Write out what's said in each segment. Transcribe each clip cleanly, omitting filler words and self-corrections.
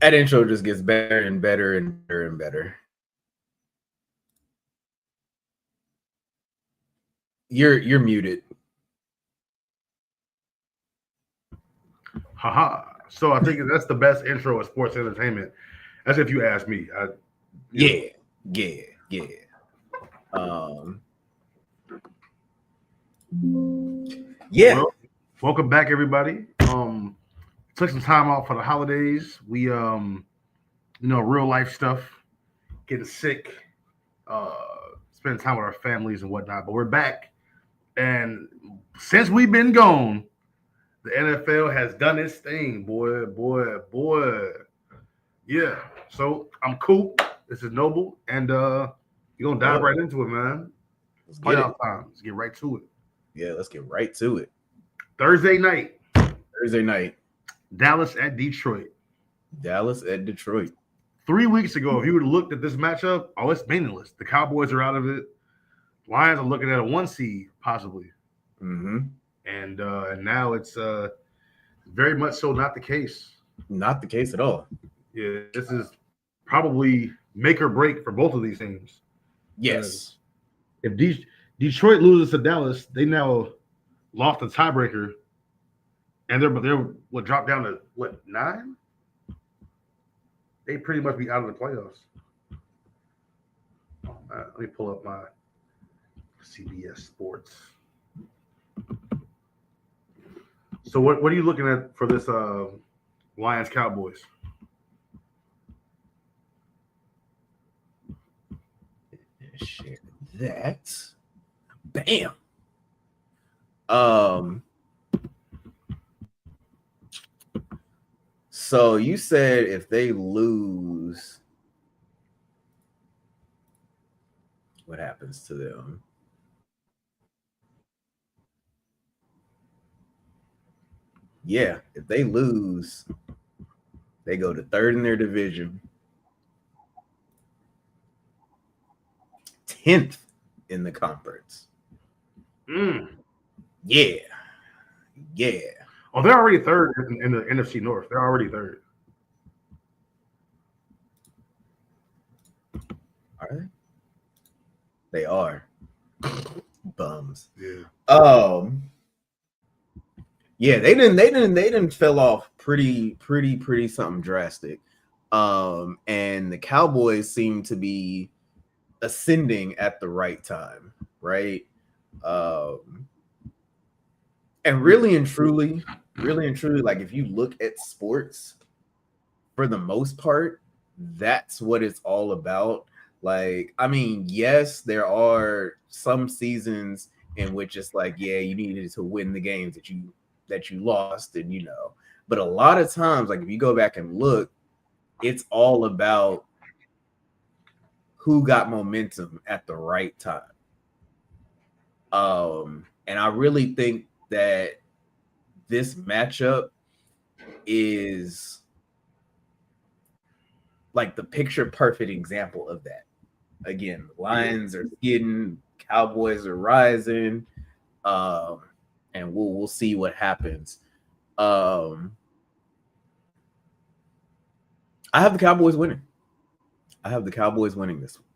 That intro just gets better and better and better and better. You're muted. Haha. So I think that's the best intro of sports entertainment. That's if you ask me. Yeah, yeah, yeah. Um, yeah. Well, welcome back, everybody. Took some time off for the holidays. We real life stuff, getting sick, uh, spending time with our families and whatnot. But we're back, and since we've been gone, the NFL has done its thing, boy. Yeah. So I'm cool. This is Noble, and you're gonna dive right into it, man. Let's get Playoff it. time. Let's get right to it. Yeah, let's get right to it. Thursday night, Thursday night, Dallas at Detroit. Dallas at Detroit. 3 weeks ago, if you would have looked at this matchup, oh, it's meaningless. The Cowboys are out of it. Lions are looking at a 1 seed, possibly. Mm-hmm. And now it's very much so not the case. Not the case at all. Yeah, this is probably make or break for both of these teams. Yes. If Detroit loses to Dallas, they now lost a tiebreaker, and they're what dropped down to what 9? They pretty much be out of the playoffs. Let me pull up my CBS Sports. So what are you looking at for this Lions Cowboys? Share that. Bam. So you said if they lose, what happens to them? Yeah, if they lose, they go to third in their division, 10th in the conference. Yeah. Oh, they're already third in the NFC North. They're already third. Are they? They are. Bums. Yeah. Yeah, they didn't fell off pretty something drastic. And the Cowboys seem to be ascending at the right time, right? And really and truly, like if you look at sports, for the most part, that's what it's all about. Like, I mean, yes, there are some seasons in which it's like, yeah, you needed to win the games that you lost, and but a lot of times, like if you go back and look, it's all about who got momentum at the right time. And I really think that this matchup is like the picture perfect example of that. Again, Lions are skidding, Cowboys are rising, and we'll see what happens. I have the Cowboys winning. I have the Cowboys winning this one.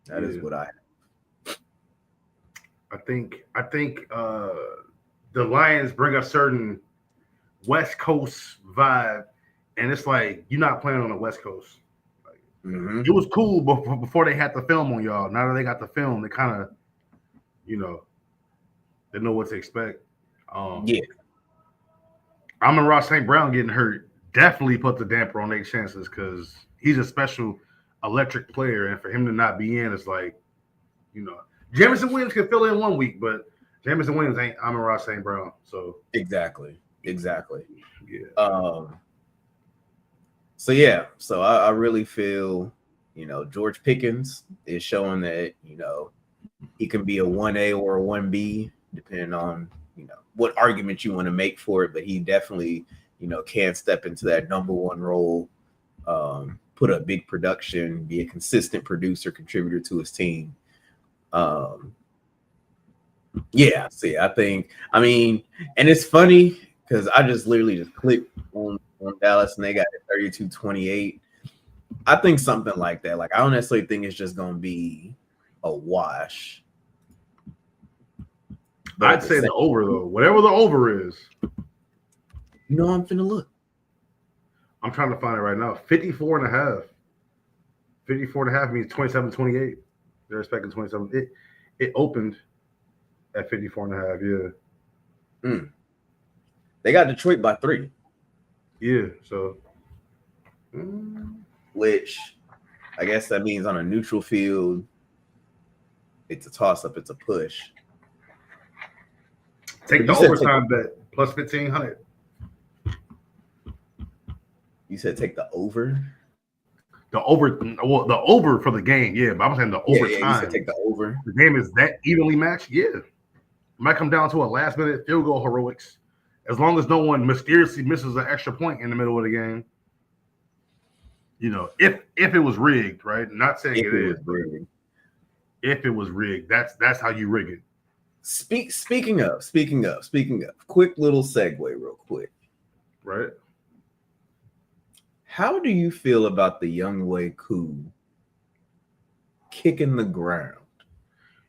That is what I have. I think the Lions bring a certain West Coast vibe, and it's like you're not playing on the West Coast. Like, It was cool before they had the film on y'all. Now that they got the film, they kind of, they know what to expect. Yeah. Amon-Ra St. Brown getting hurt definitely put the damper on their chances because he's a special electric player, and for him to not be in, it's like, Jameson Williams can fill in 1 week, but Jameson Williams ain't Amon-Ra St. Brown. So exactly. Yeah. So I really feel, George Pickens is showing that, he can be a 1A or a 1B, depending on, what argument you want to make for it. But he definitely, can step into that number one role, put up big production, be a consistent producer, contributor to his team. And it's funny because I just literally just clicked on Dallas and they got it 32-28. I think something like that. Like, I don't necessarily think it's just going to be a wash. But I'd say the over, though. Whatever the over is. You know, I'm finna look. I'm trying to find it right now. 54.5. 54.5 means 27-28. They're expecting 27. It opened at 54.5, yeah. They got Detroit by 3. Yeah, so. Which I guess that means on a neutral field, it's a toss-up, it's a push. Take the overtime bet, plus 1,500. You said take the over? The over for the game, yeah. But I'm saying the overtime. Yeah, you said take the over. The game is that evenly matched, yeah. It might come down to a last-minute field goal heroics. As long as no one mysteriously misses an extra point in the middle of the game. You know, if it was rigged, right? Not saying it is. Rigged. If it was rigged, that's how you rig it. Speaking of, quick little segue, real quick. Right. How do you feel about the Younghoe Koo kicking the ground?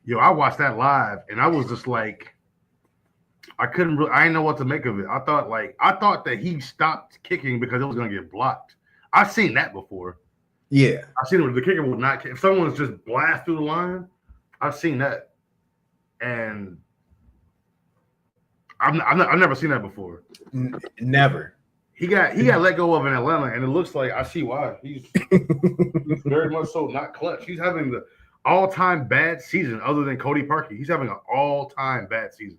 Yo, I watched that live, and I was just like, I didn't know what to make of it. I thought that he stopped kicking because it was gonna get blocked. I've seen that before. Yeah, I've seen it where the kicker will not kick. If someone's just blast through the line, I've seen that, and I've never seen that before. Never. He got let go of in Atlanta, and it looks like I see why. He's very much so not clutch. He's having the all-time bad season, other than Cody Parkey. He's having an all-time bad season.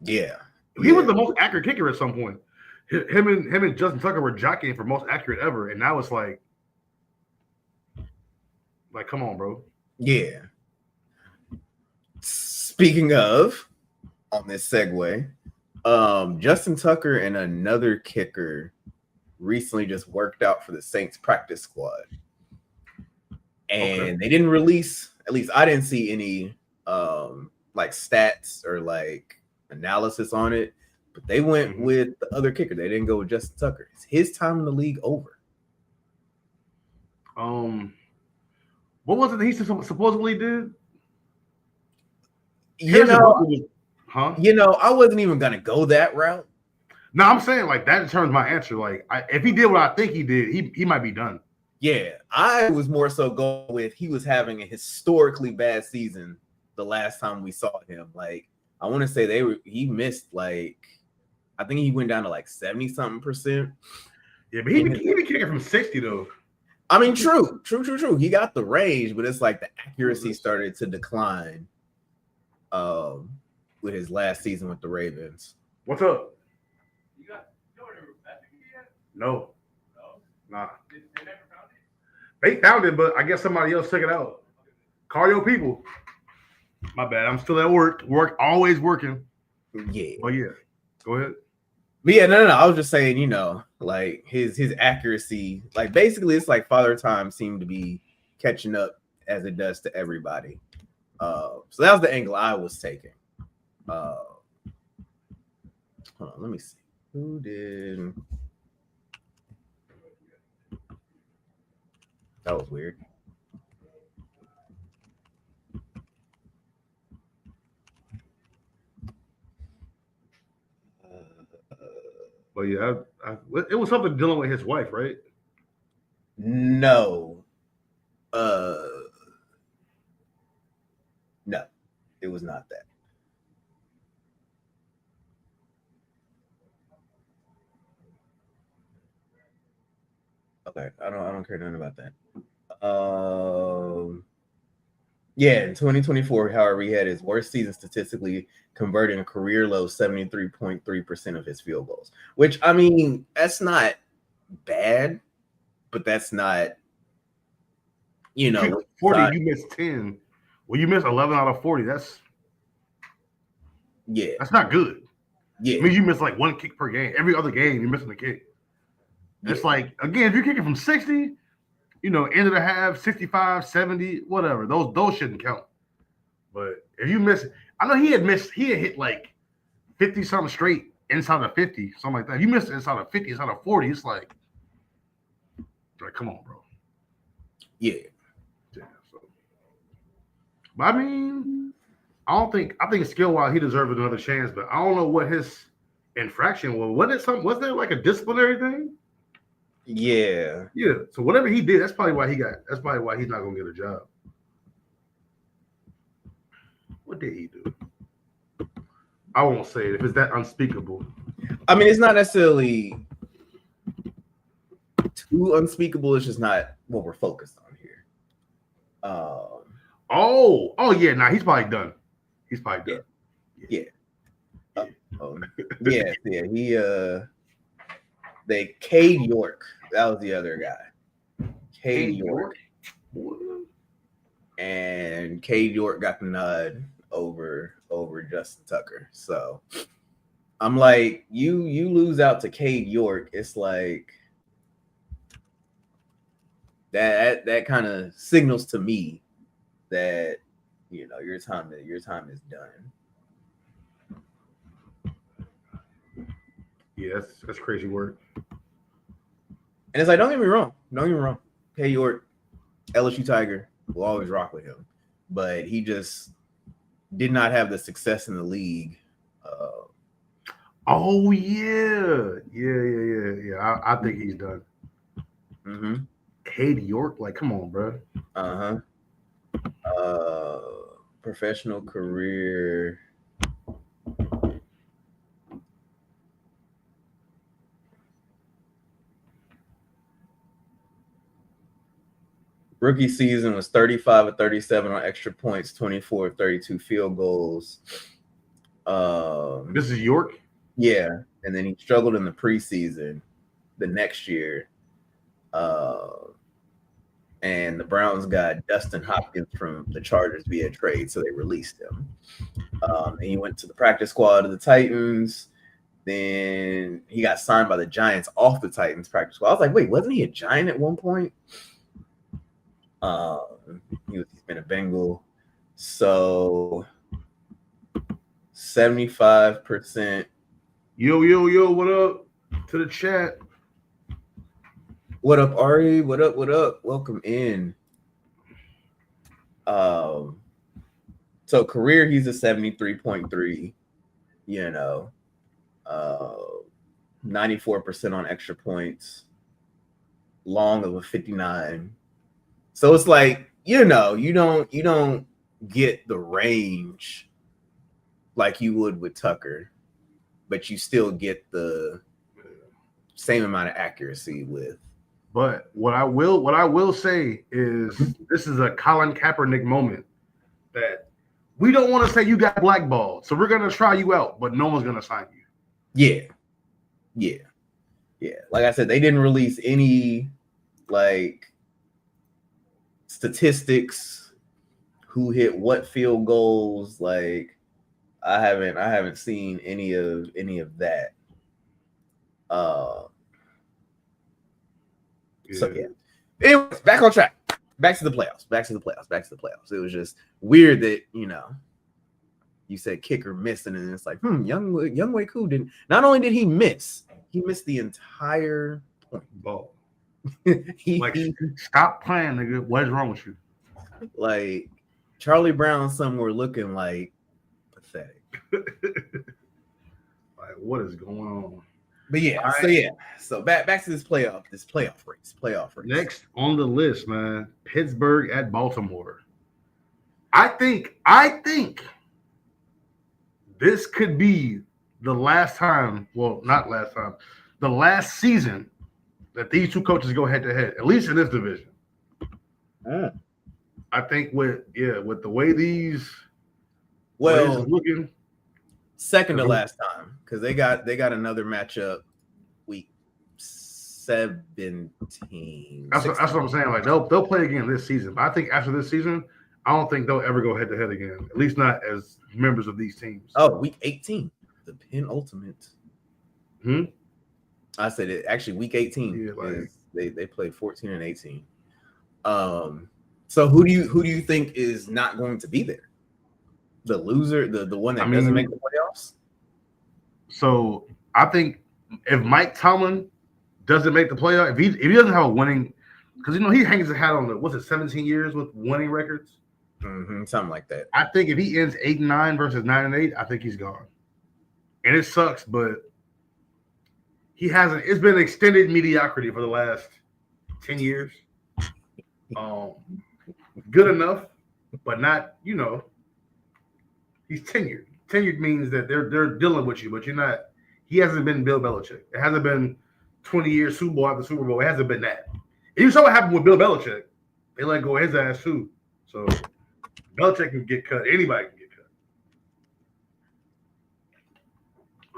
Yeah, he was the most accurate kicker at some point. Him and Justin Tucker were jockeying for most accurate ever, and now it's like, come on, bro. Yeah. Speaking of, on this segue, Justin Tucker and another kicker recently just worked out for the Saints practice squad, and they didn't release. At least I didn't see any stats or analysis on it. But they went with the other kicker. They didn't go with Justin Tucker. Is his time in the league over? What was it that he supposedly did? You know, I wasn't even gonna go that route. No, I'm saying that determines my answer. If he did what I think he did, he might be done. Yeah, I was more so going with he was having a historically bad season the last time we saw him. I want to say he missed I think he went down to 70-something%. Yeah, but he be kicking from 60 though. I mean, true. He got the range, but it's the accuracy started to decline with his last season with the Ravens. What's up? You don't remember yet? No. Nah. They found it, but I guess somebody else took it out. Call your people. My bad. I'm still at work. Always working. Yeah. Oh yeah. Go ahead. But yeah, no. I was just saying, his accuracy, basically it's Father Time seemed to be catching up as it does to everybody. So that was the angle I was taking. Hold on, let me see. Who did? That was weird. But yeah, it was something dealing with his wife, right? No. No, it was not that. Okay, I don't care nothing about that. Yeah, in 2024, however, he had his worst season statistically, converting a career low 73.3% of his field goals. Which, I mean, that's not bad, but that's not, 40. You missed 10. Well, you missed 11 out of 40. That's not good. Yeah, I mean, you miss one kick per game. Every other game, you're missing a kick. Yeah. It's again, if you're kicking from 60, end of the half, 65, 70, whatever. Those shouldn't count. But if you miss, I know he had hit 50 something straight inside of 50, something like that. If you missed inside of 50, inside of 40, it's Like, come on, bro. Yeah. So. But I mean, I think skill wise he deserves another chance, but I don't know what his infraction was. Was there like a disciplinary thing? Yeah. Yeah. So whatever he did, that's probably why he's not gonna get a job. What did he do? I won't say it if it's that unspeakable. I mean, it's not necessarily too unspeakable. It's just not what we're focused on here. Oh yeah. Nah, he's probably done. He's probably done. Yeah. Yeah. They Cade York. That was the other guy. Cade York. And Cade York got the nod over Justin Tucker. So I'm like, you lose out to Cade York. It's like that kind of signals to me that your time is done. Yeah, that's crazy work. And it's like, don't get me wrong. Cade York, LSU Tiger, will always rock with him, but he just did not have the success in the league. Oh yeah. I think he's done. Mm-hmm. Cade York, like, come on, bro. Professional career. Rookie season was 35 of 37 on extra points, 24 of 32 field goals. This is York? Yeah. And then he struggled in the preseason the next year. And the Browns got Dustin Hopkins from the Chargers via trade, so they released him. And he went to the practice squad of the Titans. Then he got signed by the Giants off the Titans practice squad. I was like, wait, wasn't he a Giant at one point? He's been a Bengal. So 75%. Yo, what up to the chat? What up, Ari? What up? Welcome in. So career, he's a 73.3, 94% on extra points, long of a 59. So it's like, you don't get the range like you would with Tucker, but you still get the same amount of accuracy with. But what I will say is this is a Colin Kaepernick moment that we don't want to say you got blackballed, so we're gonna try you out, but no one's gonna sign you. Yeah. Like I said, they didn't release any like statistics, who hit what field goals. Like I haven't seen any of that. So yeah. Anyways, back on track. Back to the playoffs. It was just weird that you said kicker missing, and it's like, Younghoe Koo didn't. Not only did he miss, he missed the entire point ball. Stop playing, nigga. What is wrong with you? Like Charlie Brown, some were looking like pathetic. Like, what is going on? But yeah, so back to this playoff race. Next on the list, man, Pittsburgh at Baltimore. I think this could be the last time. Well, not last time. The last season that these two coaches go head to head, at least in this division. I think with the way these are looking, second to last time, because they got another matchup week 17. That's what I'm saying. Like they'll play again this season, but I think after this season, I don't think they'll ever go head to head again. At least not as members of these teams. Oh, week 18, the penultimate. I said it actually week 18. Yeah, they played 14 and 18. So who do you think is not going to be there? The loser, the one that doesn't make the playoffs? So I think if Mike Tomlin doesn't make the playoff, if he doesn't have a winning, because he hangs his hat on the 17 years with winning records. Something like that. I think if he ends 8-9 versus 9-8, I think he's gone. And it sucks, but he hasn't. It's been extended mediocrity for the last 10 years. Good enough, but not. He's tenured. Tenured means that they're dealing with you, but you're not. He hasn't been Bill Belichick. It hasn't been 20 years Super Bowl after Super Bowl. It hasn't been that. And you saw what happened with Bill Belichick. They let go of his ass too. So Belichick can get cut. Anybody can get cut.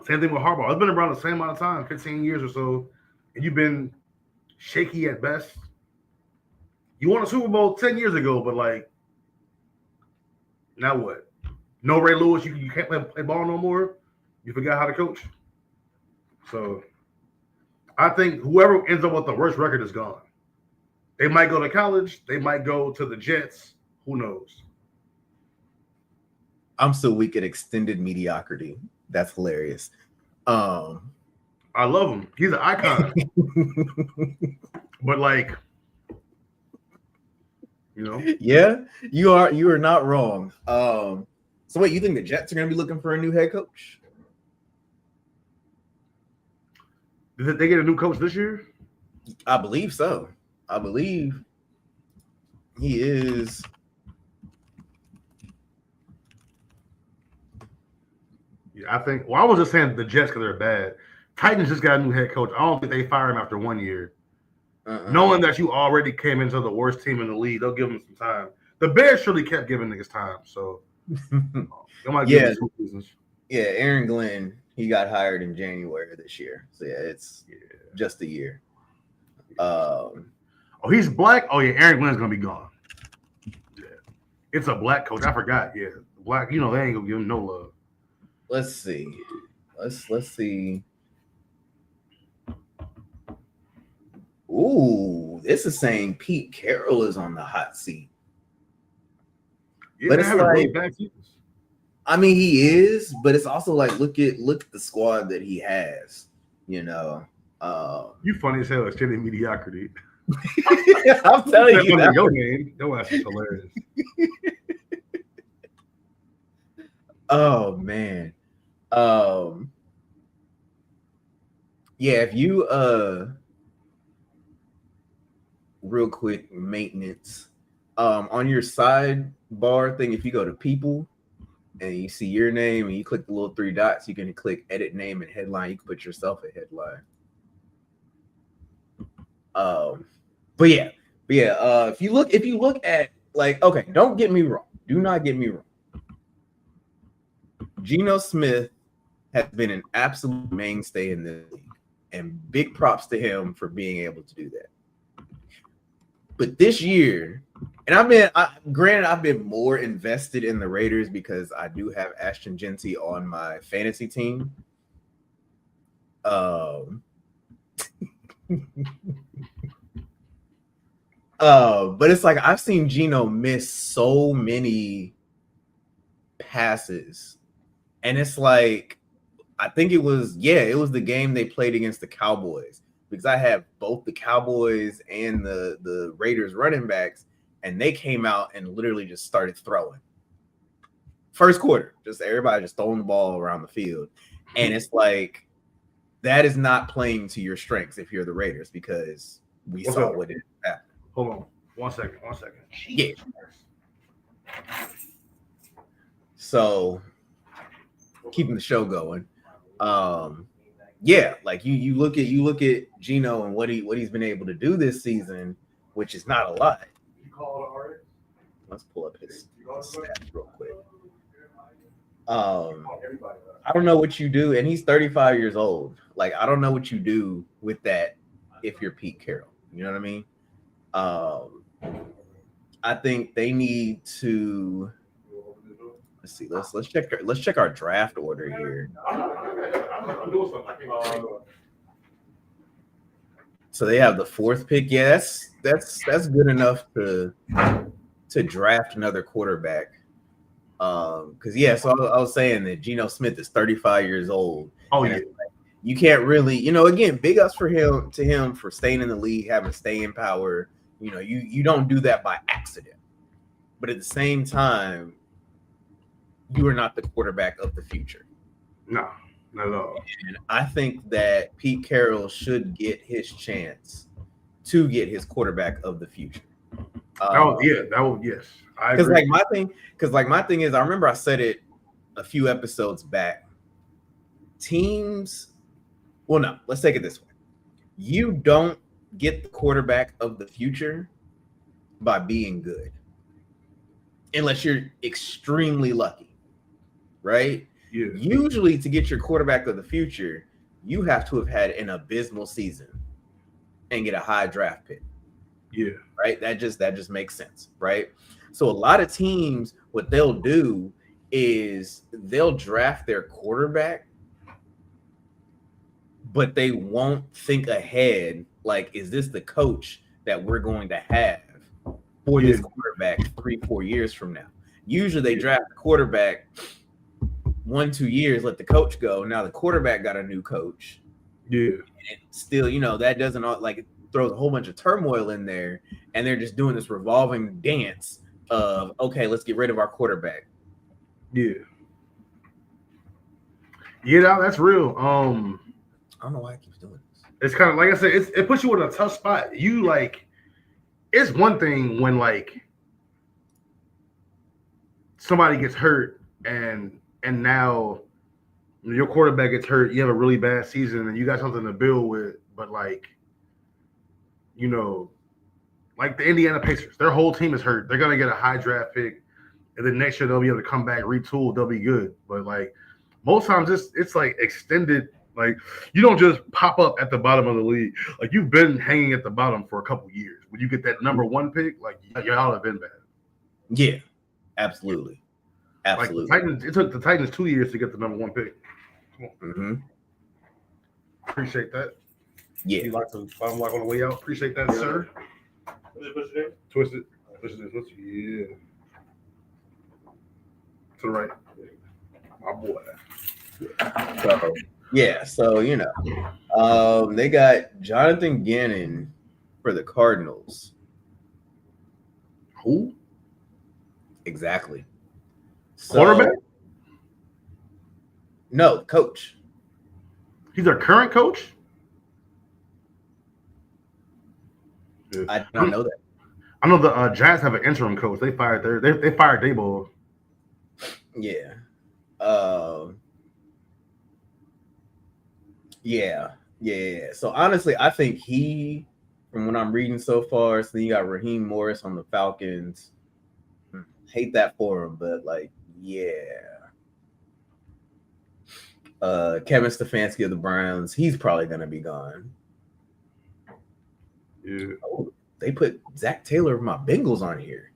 Same thing with Harbaugh. It's been around the same amount of time, 15 years or so, and you've been shaky at best. You won a Super Bowl 10 years ago, but now what? No Ray Lewis, you can't play ball no more. You forgot how to coach. So I think whoever ends up with the worst record is gone. They might go to college. They might go to the Jets. Who knows? I'm so weak at extended mediocrity. That's hilarious. I love him. He's an icon. But Yeah, you are not wrong. So wait, you think the Jets are going to be looking for a new head coach? Did they get a new coach this year? I believe so. I believe he is. Yeah, I think. Well, I was just saying the Jets because they're bad. Titans just got a new head coach. I don't think they fire him after 1 year. Knowing that you already came into the worst team in the league, they'll give him some time. The Bears surely kept giving niggas time, so they might give him 2 seasons. Yeah, Aaron Glenn, he got hired in January of this year. So yeah, it's just a year. He's black. Oh yeah, Aaron Glenn's gonna be gone. Yeah, it's a black coach. I forgot. Yeah, black. They ain't gonna give him no love. Let's see. Let's see. Ooh, this is saying Pete Carroll is on the hot seat. Yeah, but it's really bad seasons. I mean, he is, but it's also look at the squad that he has. You funny as hell. Extended mediocrity. I'm telling you, your name. Your ass is hilarious. Oh man. Yeah, if you real quick maintenance on your sidebar thing, if you go to people and you see your name and you click the little 3 dots, you can click edit name and headline. You can put yourself a headline. But yeah, if you look at okay, don't get me wrong, do not get me wrong, Geno Smith has been an absolute mainstay in this league, and big props to him for being able to do that. But this year, and I've been more invested in the Raiders because I do have Ashton Genty on my fantasy team. But it's I've seen Geno miss so many passes, and it's I think it was the game they played against the Cowboys, because I have both the Cowboys and the Raiders running backs, and they came out and literally just started throwing. First quarter, just everybody just throwing the ball around the field. And it's that is not playing to your strengths if you're the Raiders, because we saw what it happened. Hold on. 1 second. Yeah. So keeping the show going. Yeah, you look at Geno and what he's been able to do this season, which is not a lot. Let's pull up his stats real quick. I don't know what you do, and he's 35 years old. I don't know what you do with that if you're Pete Carroll. You know what I mean? I think they need to. Let's see. Let's check our draft order here. So they have the 4th pick. Yeah, that's good enough to draft another quarterback. Because so I was saying that Geno Smith is 35 years old. Oh yeah. You can't really, again, big ups to him for staying in the league, having staying power, You know, you don't do that by accident. But at the same time, you are not the quarterback of the future. No, not at all. And I think that Pete Carroll should get his chance to get his quarterback of the future. Yes, I Because agree. my thing is, I remember I said it a few episodes back. Teams, well, no, let's take it this way. You don't get the quarterback of the future by being good, unless you're extremely lucky, right? Yeah, Usually, to get your quarterback of the future, you have to have had an abysmal season and get a high draft pick. yeah, Right? That just makes sense, right? So a lot of teams, what they'll do is they'll draft their quarterback, but they won't think ahead. Like, is this the coach that we're going to have for this quarterback 3-4 years from now? Usually they draft the quarterback 1-2 years, let the coach go. Now the quarterback got a new coach. Yeah. And still, that doesn't like, it throws a whole bunch of turmoil in there, and they're just doing this revolving dance of, okay, let's get rid of our quarterback. Yeah. Yeah, that's real. I don't know why I keep doing this. It's kind of like I said, it puts you in a tough spot. You like, it's one thing when like somebody gets hurt and now your quarterback gets hurt, you have a really bad season and you got something to build with, but like, like the Indiana Pacers, their whole team is hurt. They're gonna get a high draft pick, and then next year they'll be able to come back, retool, they'll be good. But like most times it's like extended. Like you don't just pop up at the bottom of the league. Like you've been hanging at the bottom for a couple years. When you get that number one pick, like y'all have been bad. Yeah, absolutely. Like the Titans, it took the Titans 2 years to get the number one pick. Mm-hmm. Appreciate that. Yeah. You like to bottom lock on the way out. Appreciate that, sir. Twist it. Yeah. To the right. My boy. So, yeah, so they got Jonathan Gannon for the Cardinals. Who? Exactly. Quarterback? No, coach. He's our current coach? I don't know that. I know the Giants have an interim coach. They fired they fired Daboll. Yeah. Yeah. So honestly, I think from what I'm reading so far, so then you got Raheem Morris on the Falcons. Hate that for him, but like, yeah. Kevin Stefanski of the Browns, he's probably gonna be gone. Yeah. Oh, they put Zach Taylor of my Bengals on here.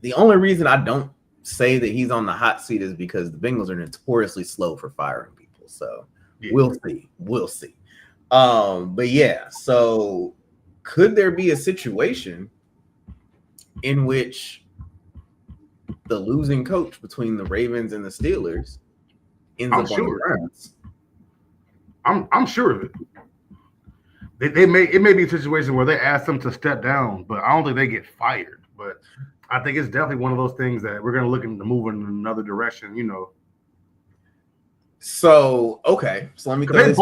The only reason I don't say that he's on the hot seat is because the Bengals are notoriously slow for firing people. So we'll see. But yeah, so could there be a situation in which the losing coach between the Ravens and the Steelers ends up on the Browns? I'm sure of it. It may be a situation where they ask them to step down, but I don't think they get fired. But I think it's definitely one of those things that we're going to look into moving in another direction, So okay, so let me because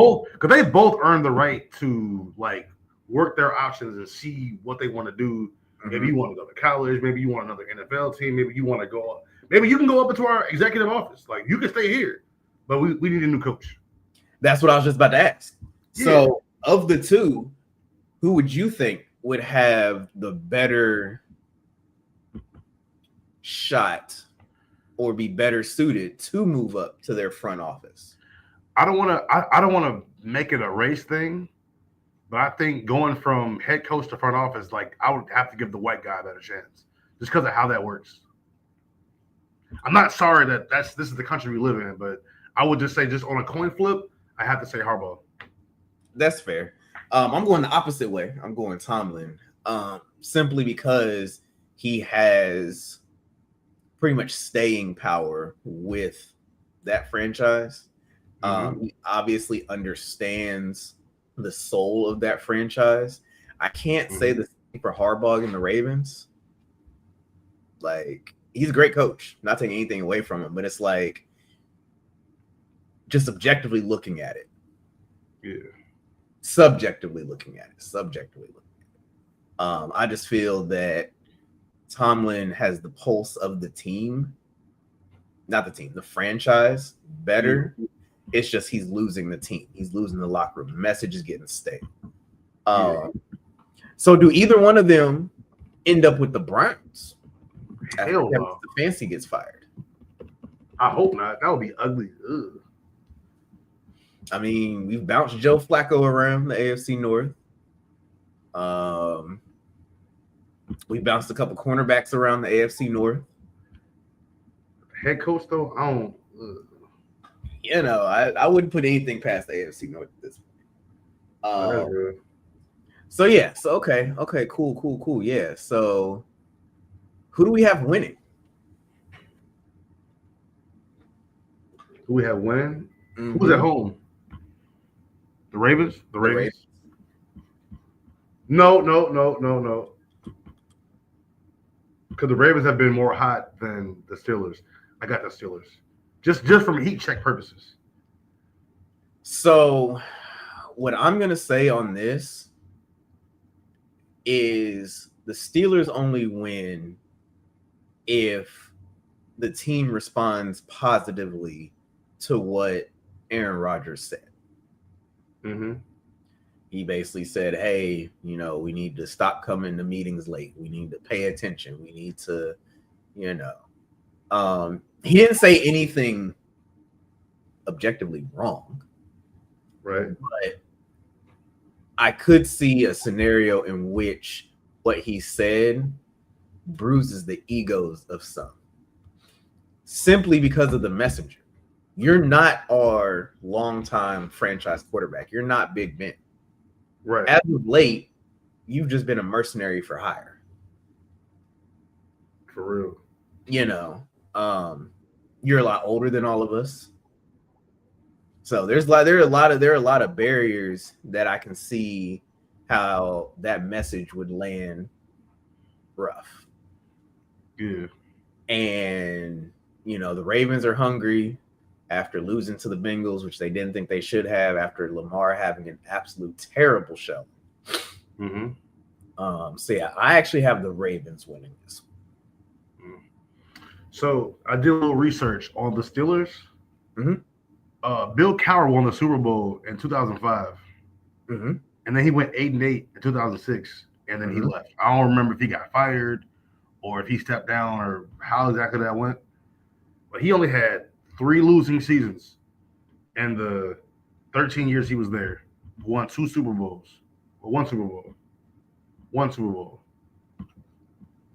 they both earned the right to like work their options and see what they want to do. Mm-hmm. Maybe you want to go to college, maybe you want another NFL team, maybe you want to go up. Maybe you can go up into our executive office. Like you can stay here, but we need a new coach. That's what I was just about to ask. Yeah. So of the two, who would you think would have the better shot or be better suited to move up to their front office? I don't want to make it a race thing, but I think going from head coach to front office, like I would have to give the white guy a better chance just because of how that works. I'm not sorry that this is the country we live in, but I would just say just on a coin flip, I have to say Harbaugh. That's fair. I'm going the opposite way. I'm going Tomlin, simply because he has pretty much staying power with that franchise. He obviously understands the soul of that franchise. I can't say for Harbaugh and the Ravens, like he's a great coach. Not taking anything away from him, but it's like just objectively looking at it. Yeah. Subjectively looking at it. I just feel that Tomlin has the pulse of the team, not the team, the franchise better. Yeah. It's just he's losing the team. He's losing the locker room. The message is getting stale. So do either one of them end up with the Browns after Stefanski gets fired? I hope not. That would be ugly. Ugh. I mean, we've bounced Joe Flacco around the AFC North. We bounced a couple cornerbacks around the AFC North. Head coach, though, I don't. You know, I wouldn't put anything past the AFC North at this point. So yeah, so okay, cool. Yeah. So who do we have winning? Who we have winning? Mm-hmm. Who's at home? The Ravens? The Ravens. No. Because the Ravens have been more hot than the Steelers. I got the Steelers. Just from heat check purposes. So what I'm going to say on this is the Steelers only win if the team responds positively to what Aaron Rodgers said. Mm-hmm. He basically said, hey, you know, we need to stop coming to meetings late. We need to pay attention. We need to, you know. He didn't say anything objectively wrong. Right. But I could see a scenario in which what he said bruises the egos of some. Simply because of the messenger. You're not our longtime franchise quarterback. You're not Big Ben. Right. As of late, you've just been a mercenary for hire. For real. You know, you're a lot older than all of us. So there are a lot of barriers that I can see how that message would land rough. Yeah. And you know, the Ravens are hungry after losing to the Bengals, which they didn't think they should have after Lamar having an absolute terrible show. Mm-hmm. So yeah, I actually have the Ravens winning this. So I did a little research on the Steelers. Mm-hmm. Bill Cowher won the Super Bowl in 2005. Mm-hmm. And then he went 8-8 in 2006, and then Mm-hmm. he left. I don't remember if he got fired or if he stepped down or how exactly that went. But he only had 3 losing seasons in the 13 years he was there. Won 2 Super Bowls. Well, 1 Super Bowl. 1 Super Bowl.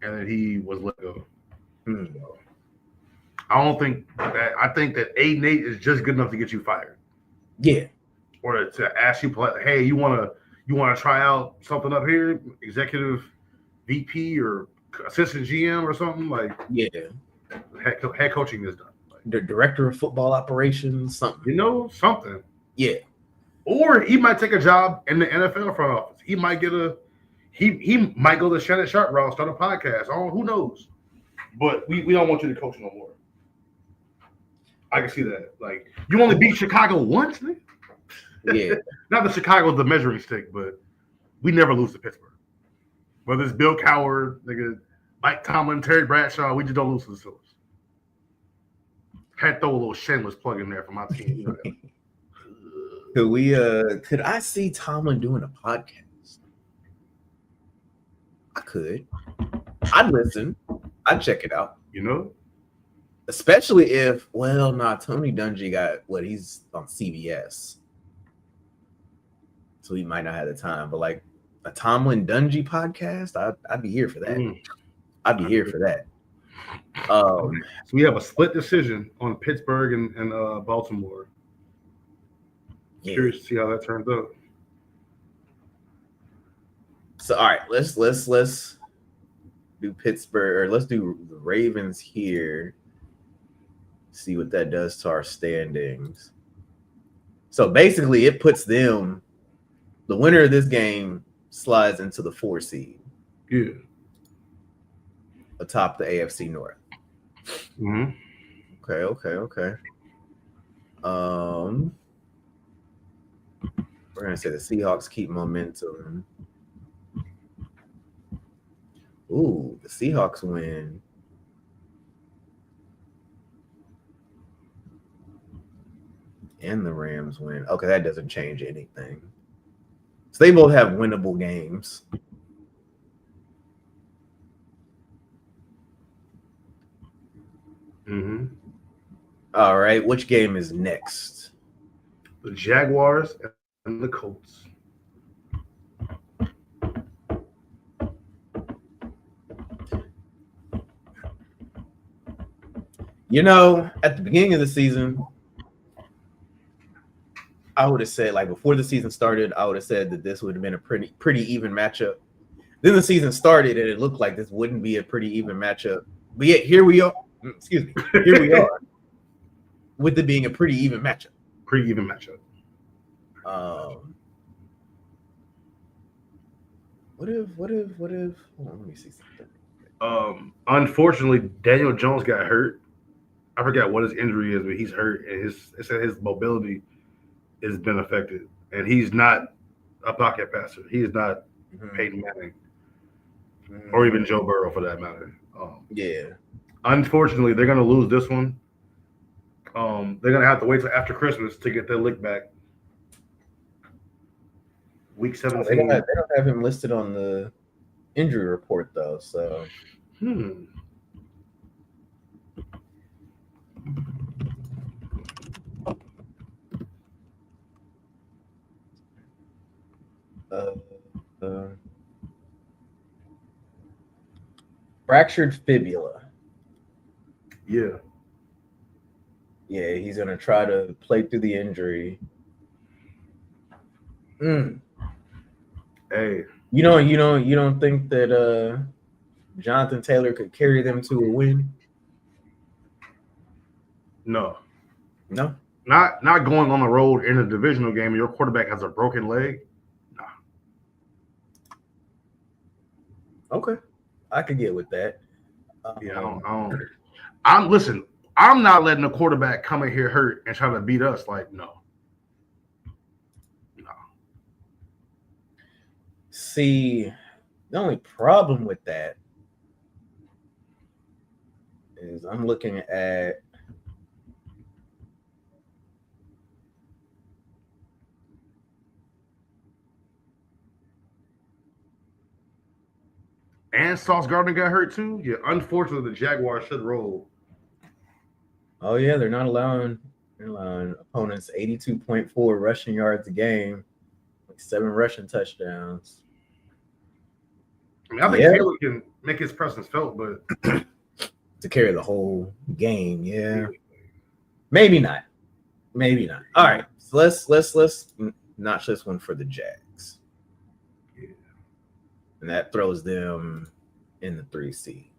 And then he was let go. Mm-hmm. I don't think that. I think that 8-8 is just good enough to get you fired. Yeah. Or to ask you, hey, you want to try out something up here, executive VP or assistant GM or something like. Yeah. Head coaching is done. Like, the director of football operations, something. You know, something. Yeah. Or he might take a job in the NFL front office. He might get he might go the Shannon Sharp route, start a podcast. Oh, who knows? But we don't want you to coach no more. I can see that. Like, you only beat Chicago once, nigga? Yeah. Not that Chicago's the measuring stick, but we never lose to Pittsburgh. Whether it's Bill Cowher, nigga, Mike Tomlin, Terry Bradshaw, we just don't lose to the Steelers. Had to throw a little shameless plug in there for my team. You know? Could I see Tomlin doing a podcast? I could. I'd listen. I'd check it out. You know? Especially if, Tony Dungy he's on CBS. So he might not have the time. But like a Tomlin Dungy podcast, I'd be here for that. I'd be here for that. So we have a split decision on Pittsburgh and Baltimore. Yeah. Curious to see how that turns out. So all right, let's do Pittsburgh, or let's do the Ravens here. See what that does to our standings. So basically, it puts them. The winner of this game slides into the 4 seed. Yeah. atop the AFC North. Mm-hmm. Okay. Um, we're gonna say the Seahawks keep momentum. Ooh, the Seahawks win. And the Rams win. Okay, that doesn't change anything. So they both have winnable games. Mm-hmm. All right, which game is next? The Jaguars and the Colts. You know, at the beginning of the season, I would have said, like before the season started, I would have said that this would have been a pretty even matchup. Then the season started and it looked like this wouldn't be a pretty even matchup. But yet here we are. Excuse me. Here we are with it being a pretty even matchup. Pretty even matchup. Um, what if? Hold on, let me see something. Unfortunately, Daniel Jones got hurt. I forgot what his injury is, but he's hurt, and it said his mobility has been affected, and he's not a pocket passer. He is not Peyton Manning or even Joe Burrow for that matter. Yeah. Unfortunately, they're going to lose this one. They're going to have to wait till after Christmas to get their lick back. Week 17. They don't have him listed on the injury report though, so. Uh, fractured fibula. Yeah. Yeah, he's gonna try to play through the injury. Hey. You don't think that Jonathan Taylor could carry them to a win? No. No. Not going on the road in a divisional game and your quarterback has a broken leg. Nah. Okay. I could get with that. Yeah, listen, I'm not letting a quarterback come in here hurt and try to beat us. Like, no. See, the only problem with that is I'm looking at and Sauce Gardner got hurt too. Yeah, unfortunately, the Jaguars should roll. Oh yeah, they're allowing opponents 82.4 rushing yards a game, like 7 rushing touchdowns. I mean, I think Taylor can make his presence felt, but to carry the whole game, yeah. Maybe not. All right, so let's notch this one for the Jags. Yeah. And that throws them in the 3 seed.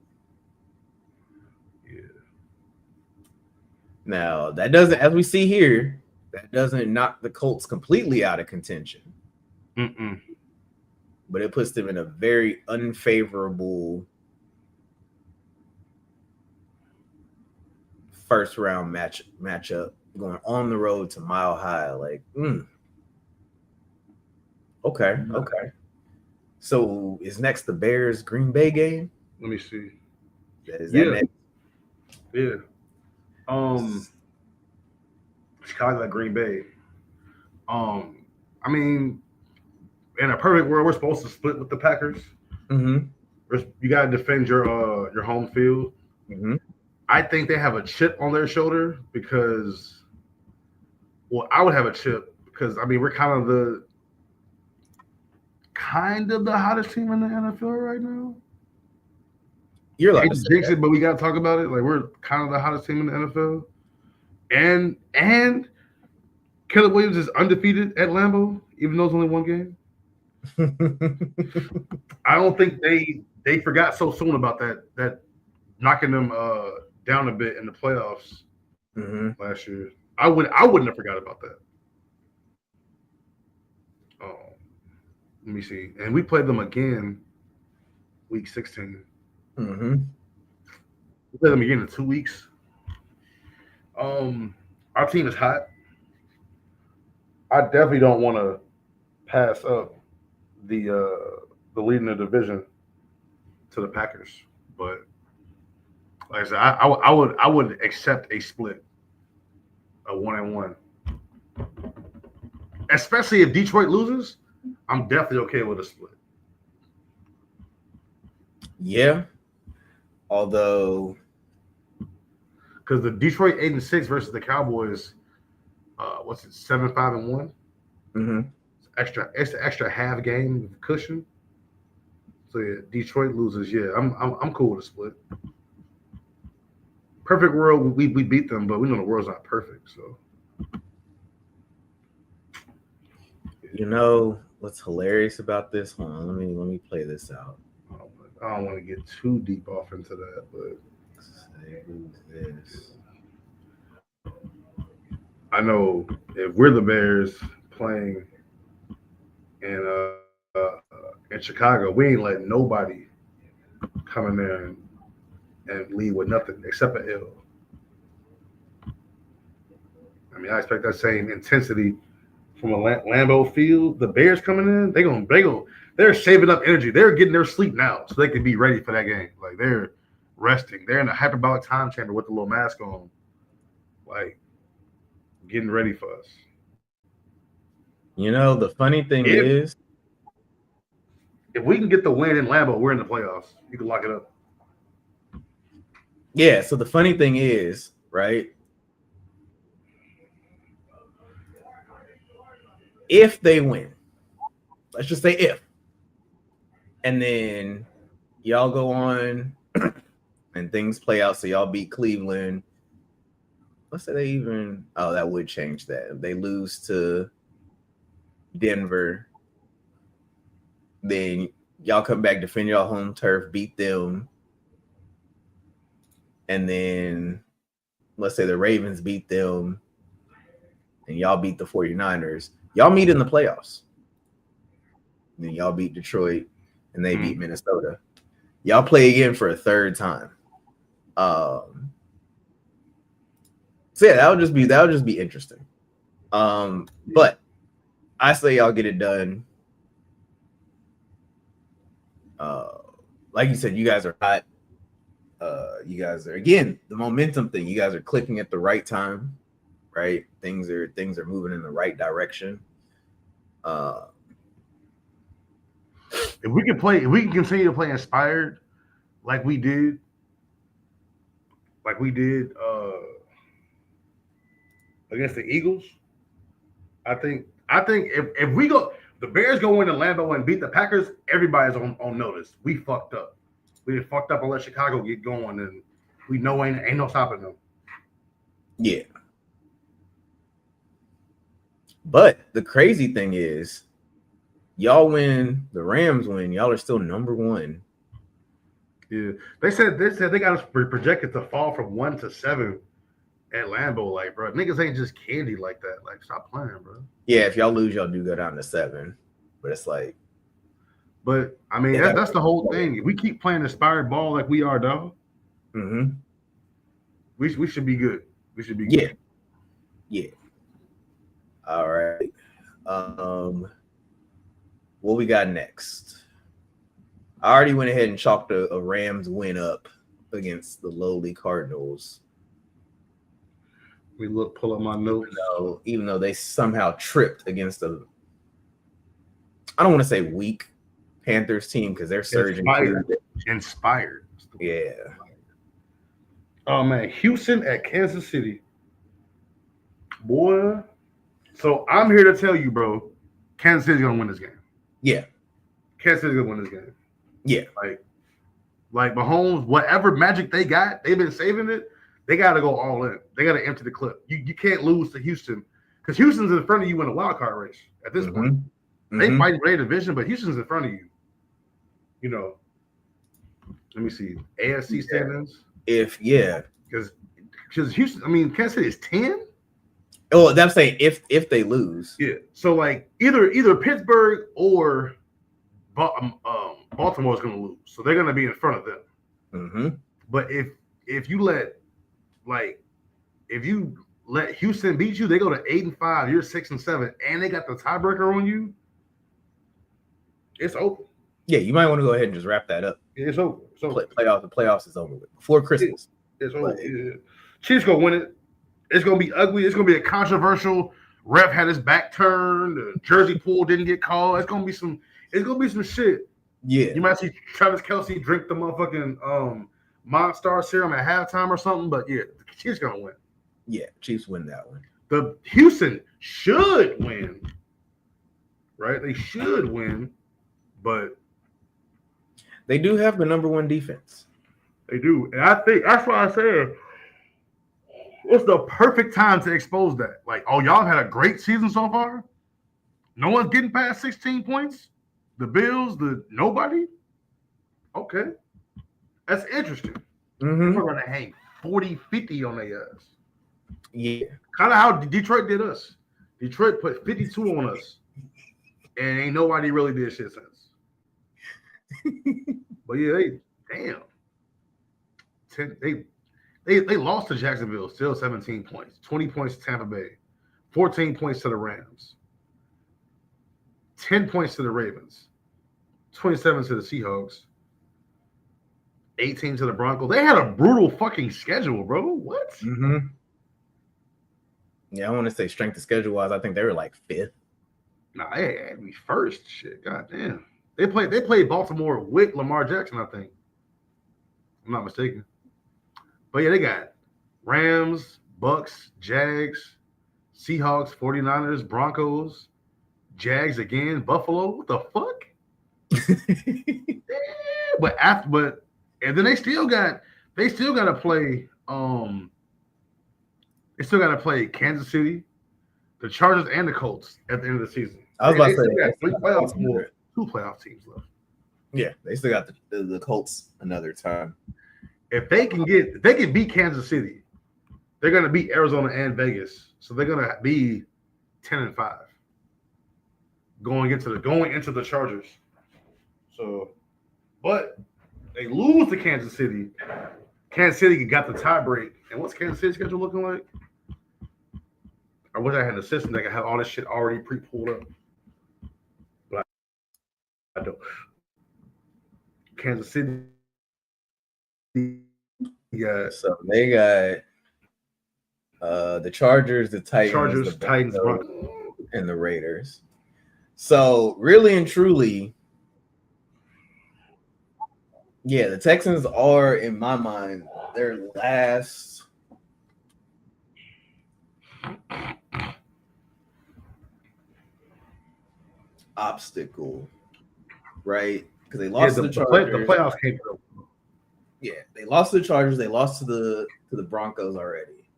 Yeah. Now, that doesn't, as we see here, that doesn't knock the Colts completely out of contention. But it puts them in a very unfavorable first round matchup going on the road to Mile High. Like, okay. So is next the Bears Green Bay game? Let me see. Is that next? Yeah. Chicago at Green Bay. I mean, in a perfect world, we're supposed to split with the Packers. Mm-hmm. You got to defend your home field. Mm-hmm. I think they have a chip on their shoulder because, well, I would have a chip because I mean we're kind of the hottest team in the NFL right now. You're allowed to jinx it, but we got to talk about it. Like we're kind of the hottest team in the NFL, and Caleb Williams is undefeated at Lambeau, even though it's only one game. I don't think they forgot so soon about that knocking them down a bit in the playoffs last year. I wouldn't have forgot about that. Let me see. And we played them again week 16. Mm-hmm. We play them again in 2 weeks. Our team is hot. I definitely don't want to pass up the lead in the division to the Packers, but like I said, I would accept a split, a 1-1, especially if Detroit loses. I'm definitely okay with a split. Yeah. Although, because the Detroit 8-6 versus the Cowboys, what's it, 7-5-1? mm-hmm. Extra half game cushion. So yeah, Detroit loses. Yeah, I'm cool with a split. Perfect world, we beat them, but we know the world's not perfect. So you know what's hilarious about this? Hold on, let me play this out. I don't want to get too deep off into that, but Say who's this? I know if we're the Bears playing in Chicago, we ain't letting nobody come in there and leave with nothing except an L. I mean, I expect that same intensity from a Lambeau Field. The Bears coming in, they're saving up energy. They're getting their sleep now so they can be ready for that game. Like they're resting. They're in a hyperbolic time chamber with the little mask on, like getting ready for us. You know, the funny thing is, if we can get the win in Lambeau, we're in the playoffs. You can lock it up. yeah. So the funny thing is, right? If they win, let's just say if, and then y'all go on and things play out, so y'all beat Cleveland. Let's say they even, oh, that would change that. If they lose to Denver, then y'all come back, defend y'all home turf, beat them, and then let's say the Ravens beat them and y'all beat the 49ers. Y'all meet in the playoffs. Then y'all beat Detroit and they beat Minnesota. Y'all play again for a third time. So yeah, that would just be interesting. But I say y'all get it done. Like you said, you guys are hot. You guys are, again, the momentum thing. You guys are clicking at the right time, right? Things are moving in the right direction. If we can continue to play inspired, like we did against the Eagles. I think if we go, the Bears go into Lambeau and beat the Packers, everybody's on notice. We fucked up. We just fucked up and let Chicago get going, and we know ain't no stopping them. Yeah. But the crazy thing is, y'all win, the Rams win, y'all are still number one. Yeah, they said they got us projected to fall from 1 to 7 at Lambeau. Like, bro, niggas ain't just candy like that. Like, stop playing, bro. Yeah, if y'all lose, y'all do go down to 7. But it's like, but I mean, that's the whole thing. If we keep playing inspired ball like we are, dog, we should be good. We should be good. Yeah. All right. What we got next? I already went ahead and chalked a Rams win up against the lowly Cardinals. Pull up my notes. Even though they somehow tripped against I don't want to say weak Panthers team because they're surging. Inspired. Yeah. Oh man, Houston at Kansas City. Boy. So I'm here to tell you, bro, Kansas City's gonna win this game. Yeah. Kansas City's gonna win this game. Yeah. Like Mahomes, whatever magic they got, they've been saving it. They gotta go all in. They gotta empty the clip. You can't lose to Houston because Houston's in front of you in the wild card race at this point. They fighting for their division, but Houston's in front of you. You know. Let me see. AFC standings. Because Houston, I mean, Kansas City is 10. Oh, that's saying if they lose. Yeah. So like either Pittsburgh or Baltimore's going to lose, so they're going to be in front of them. Mm-hmm. But if you let Houston beat you, they go to 8-5. You're 6-7, and they got the tiebreaker on you. It's over. Yeah, you might want to go ahead and just wrap that up. Yeah, it's over. It's over. The playoffs is over with before Christmas. It's over. Yeah. Chiefs gonna win it. It's gonna be ugly. It's gonna be a controversial. Ref had his back turned. The jersey pool didn't get called. It's gonna be some shit. Yeah, you might see Travis Kelce drink the motherfucking Monster serum at halftime or something. But yeah, the Chiefs gonna win. Yeah, Chiefs win that one. The Houston should win. Right? They should win, but they do have the number one defense. They do. And I think that's why I said it's the perfect time to expose that. Like, oh, y'all had a great season so far? No one's getting past 16 points? The Bills, nobody? Okay. That's interesting. Mm-hmm. We're going to hang 40, 50 on their ass. Yeah. Kind of how Detroit did us. Detroit put 52 on us. And ain't nobody really did shit since. But yeah, they lost to Jacksonville, still 17 points. 20 points to Tampa Bay. 14 points to the Rams. 10 points to the Ravens. 27 to the Seahawks. 18 to the Broncos. They had a brutal fucking schedule, bro. What? Mm-hmm. Yeah, I want to say strength of schedule wise, I think they were like 5th. Nah, they had to be first. Shit, goddamn. They played Baltimore with Lamar Jackson, I think. I'm not mistaken. But yeah, they got Rams, Bucks, Jags, Seahawks, 49ers, Broncos, Jags again, Buffalo. What the fuck? Yeah, and then they still got to play they still got to play Kansas City, the Chargers, and the Colts at the end of the season. I was about to say they got 2 playoff teams left. Yeah, they still got the Colts another time. If they can beat Kansas City, they're gonna beat Arizona and Vegas. So they're gonna be 10-5 going into the Chargers. So, but they lose to Kansas City. Kansas City got the tie break. And what's Kansas City's schedule looking like? I wish I had an assistant that could have all this shit already pre-pulled up. But I don't. Kansas City. Yeah. So they got the Chargers, the Titans, Broncos, and the Raiders. So really and truly, yeah, the Texans are, in my mind, their last obstacle, right? Because they lost to the Chargers. The playoffs came through. Yeah, they lost to the Chargers. They lost to the Broncos already,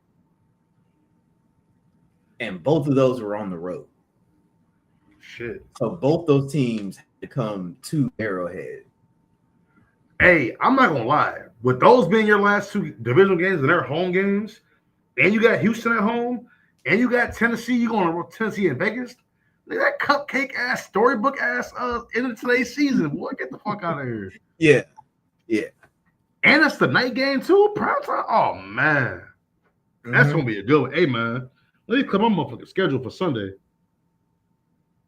and both of those were on the road. Shit. So both those teams had to come to Arrowhead. Hey, I'm not gonna lie. With those being your last 2 divisional games and their home games, and you got Houston at home, and you got Tennessee, you going to Tennessee and Vegas. That cupcake ass, storybook ass end of today's season. Boy, get the fuck out of here. Yeah. Yeah. And it's the night game too, prime time. Oh man. That's gonna be a good one. Hey man, let me come on my motherfucking schedule for Sunday.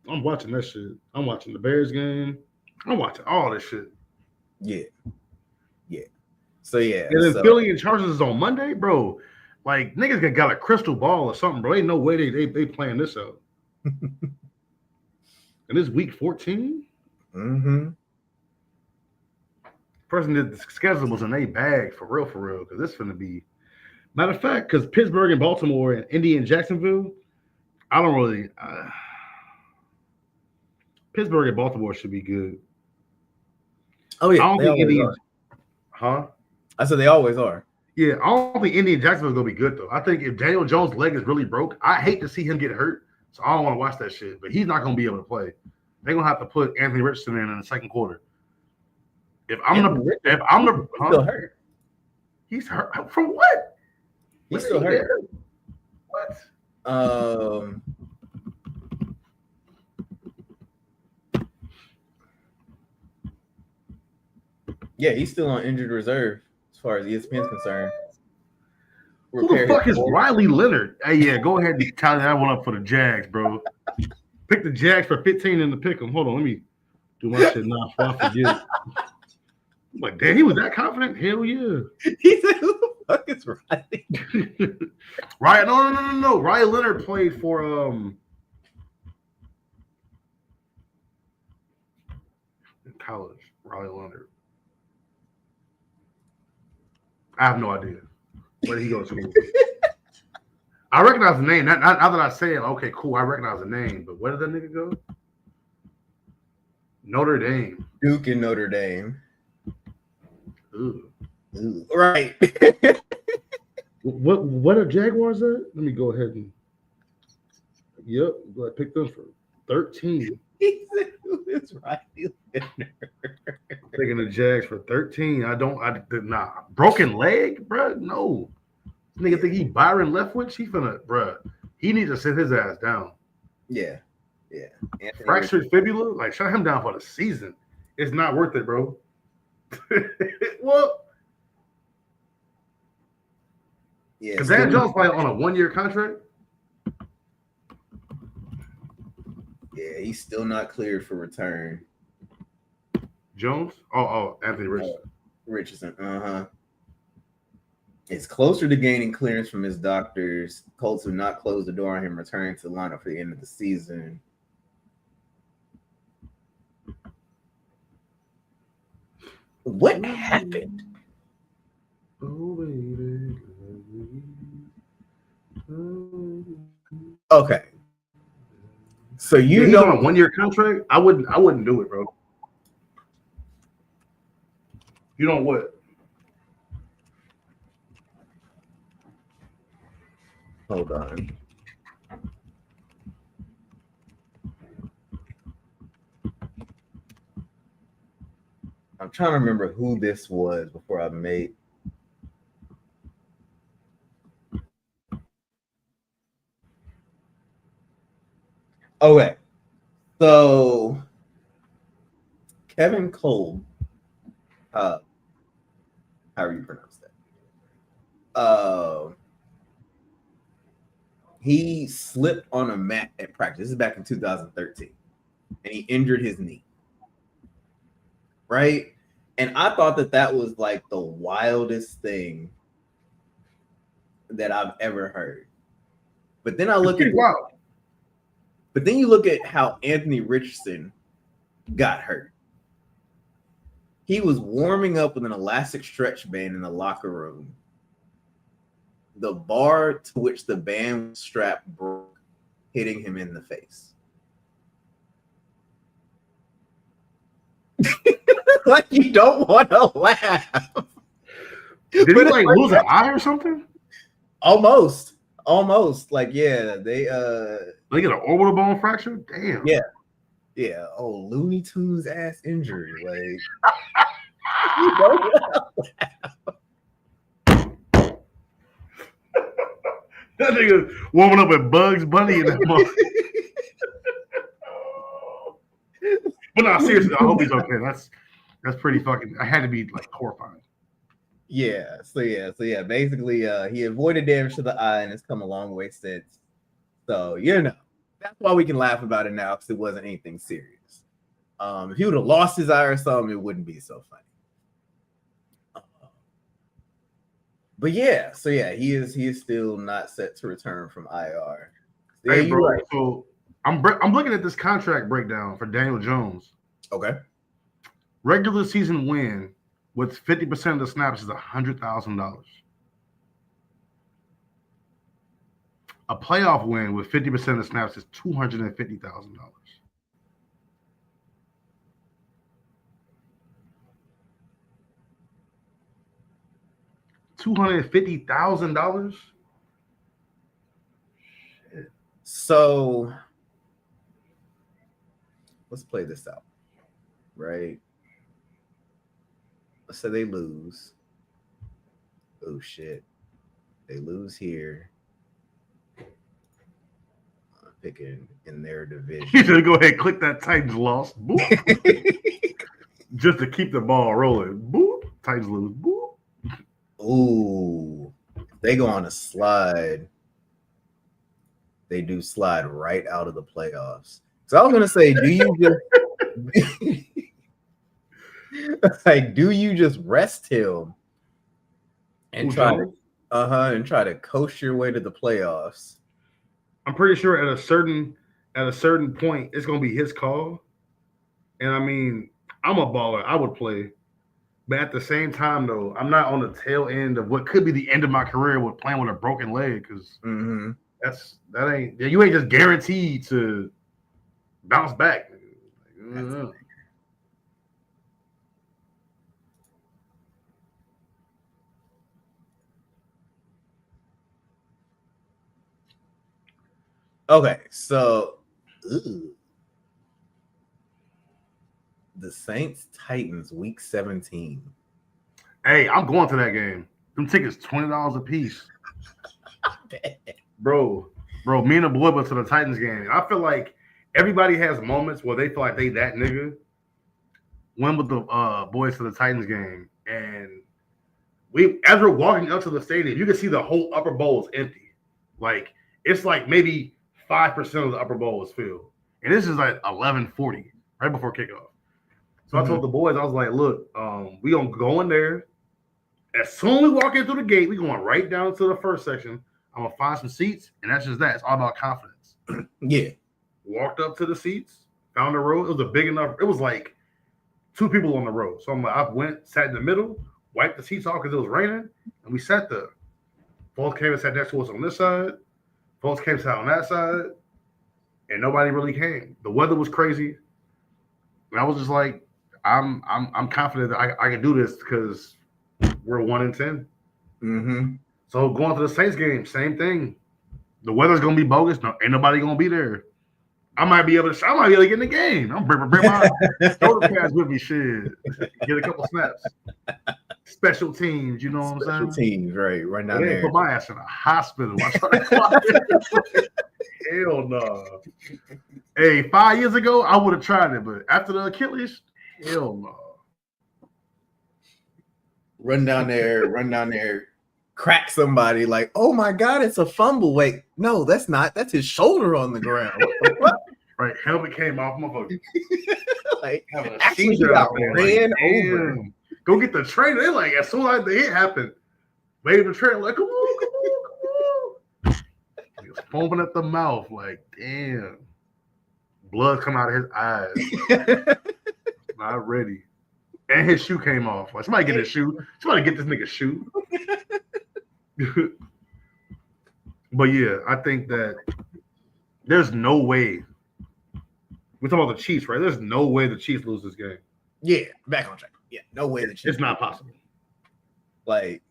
I'm watching that shit. I'm watching the Bears game. I'm watching all this shit. Yeah. Yeah. So yeah. And then Philly and Chargers is on Monday, bro. Like niggas got a crystal ball or something, bro. Ain't no way they playing this out. And this week 14? Mm-hmm. Person did the schedule was in their bag for real, because this is gonna be matter of fact, because Pittsburgh and Baltimore and Indy and Jacksonville, I don't really Pittsburgh and Baltimore should be good. Oh yeah, I don't think Indy, huh? I said they always are. Yeah, I don't think Indy and Jacksonville is gonna be good though. I think if Daniel Jones' leg is really broke, I hate to see him get hurt. So I don't want to watch that shit. But he's not gonna be able to play. They're gonna have to put Anthony Richardson in the second quarter. He's still hurt. He's hurt from what? He's still hurt. What? Yeah, he's still on injured reserve as far as ESPN's concerned. Who the fuck is Riley Leonard? Hey, yeah, go ahead and tally that one up for the Jags, bro. Pick the Jags for 15 in the pick 'em. Hold on, let me do my shit now before I forget. I'm like, damn, he was that confident? Hell yeah. He said, who the fuck is Riley? Right? No. Riley Leonard played for in college. Riley Leonard. I have no idea. Where did he go to school? I recognize the name. Now that I say it, okay, cool. I recognize the name. But where did that nigga go? Notre Dame. Duke and Notre Dame. Ooh. Right. What are Jaguars at? Let me go ahead and. Yep, I picked them for 13. He said, who is Riley Leonard? Taking the Jags for 13. Nah. Broken leg, bro? No. Nigga think he Byron Leftwich? He needs to sit his ass down. Yeah. Fractured fibula? Like, shut him down for the season. It's not worth it, bro. Well, yeah. Because Dan Jones playing on a 1-year contract. Yeah, he's still not cleared for return. Jones? Oh, Anthony Richardson. Richardson, It's closer to gaining clearance from his doctors. Colts have not closed the door on him returning to the lineup for the end of the season. What happened? Okay. So you he's know on a 1-year contract? I wouldn't do it, bro. You know what? Hold on. I'm trying to remember who this was before I made. Okay. So Kevin Cole, however you pronounce that. He slipped on a mat at practice. This is back in 2013. And he injured his knee. Right? And I thought that was like the wildest thing that I've ever heard. But then But then you look at how Anthony Richardson got hurt. He was warming up with an elastic stretch band in the locker room. The bar to which the band strap broke, hitting him in the face. Like, you don't want to laugh. Did he like lose an eye or something? Almost. Like, yeah, they get an orbital bone fracture? Damn. Yeah. Oh, Looney Tunes ass injury. Like, you don't want to laugh. That nigga warming up with Bugs Bunny in that month. But no, seriously, I hope he's okay. That's pretty fucking. I had to be like horrifying. Yeah. So basically, he avoided damage to the eye and has come a long way since. So that's why we can laugh about it now, because it wasn't anything serious. If he would have lost his eye or something, it wouldn't be so funny. But yeah, he is still not set to return from IR. Yeah, hey, bro. Right. So I'm looking at this contract breakdown for Daniel Jones. Okay. Regular season win with 50% of the snaps is $100,000. A playoff win with 50% of the snaps is $250,000. $250,000. So let's play this out, right? Let's say they lose. Oh shit! They lose here. I'm picking in their division. You should go ahead and click that Titans loss. Just to keep the ball rolling. Boop. Titans lose. Boop. Ooh, they go on a slide. They do slide right out of the playoffs. So I was gonna say, do you just like do you just rest him and Who, try to Jones? and try to coast your way to the playoffs? I'm pretty sure at a certain point it's gonna be his call. And I mean, I'm a baller. I would play. But at the same time, though, I'm not on the tail end of what could be the end of my career with playing with a broken leg because Mm-hmm. that ain't you ain't just guaranteed to bounce back. Okay, so the Saints Titans week 17. Hey, I'm going to that game. Them tickets $20 a piece, bro. Bro, me and the boy went to the Titans game. I feel like everybody has moments where they feel like they that nigga. Went with the boys to the Titans game, and we as we're walking up to the stadium, you can see the whole upper bowl is empty. Like it's like maybe 5% of the upper bowl is filled, and this is like 11:40 right before kickoff. So I told the boys, I was like, "Look, we gonna go in there. As soon as we walk in through the gate, we going right down to the first section. I'm gonna find some seats, and that's just that. It's all about confidence." Yeah. Walked up to the seats, found a row. It was a big enough. It was like 2 people on the row. So I'm like, I went, sat in the middle, wiped the seats off because it was raining, and we sat there. Folks came and sat next to us on this side. Folks came and sat on that side, and nobody really came. The weather was crazy, and I was just like, I'm confident that I can do this because we're 1-10. Mm-hmm. So going to the Saints game, same thing. The weather's gonna be bogus. No, ain't nobody gonna be there. I might be able to get in the game. I'm bring my shoulder pads with me. Shit, get a couple snaps. Special teams, you know what I'm saying? Special teams, right? Right down They there. put my ass in a hospital. Hell no. Hey, 5 years ago, I would have tried it, but after the Achilles, hell no. Run down there, crack somebody like, oh my God, it's a fumble. Wait, no, that's not. That's his shoulder on the ground. What? Right, helmet came off, motherfucker. Like, having a actually, seizure got out there. ran Like, over. Go get the trainer. They're like, as soon as the hit happened, wave the trainer, like, come on. He was foaming at the mouth, like, damn. Blood come out of his eyes. Not ready. And his shoe came off. Like, somebody get his shoe. Somebody get this nigga shoe. But yeah, I think that there's no way. We're talking about the Chiefs, right? There's no way the Chiefs lose this game. Yeah, back on track. Yeah, no way the Chiefs. It's not possible. Like,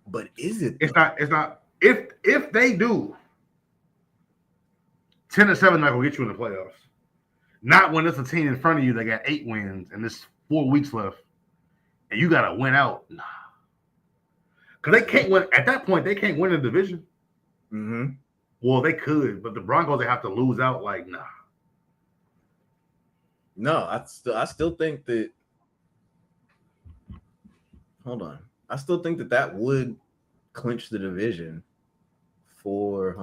but is it? It's not. It's not. If they do, 10-7 not gonna get you in the playoffs. Not when there's a team in front of you that got 8 wins and there's 4 weeks left, and you gotta win out. Nah, because they can't win at that point. They can't win the division. Mm-hmm. Well, they could, but the Broncos they have to lose out. Like, nah. No, I still think that. Hold on, I still think that would clinch the division for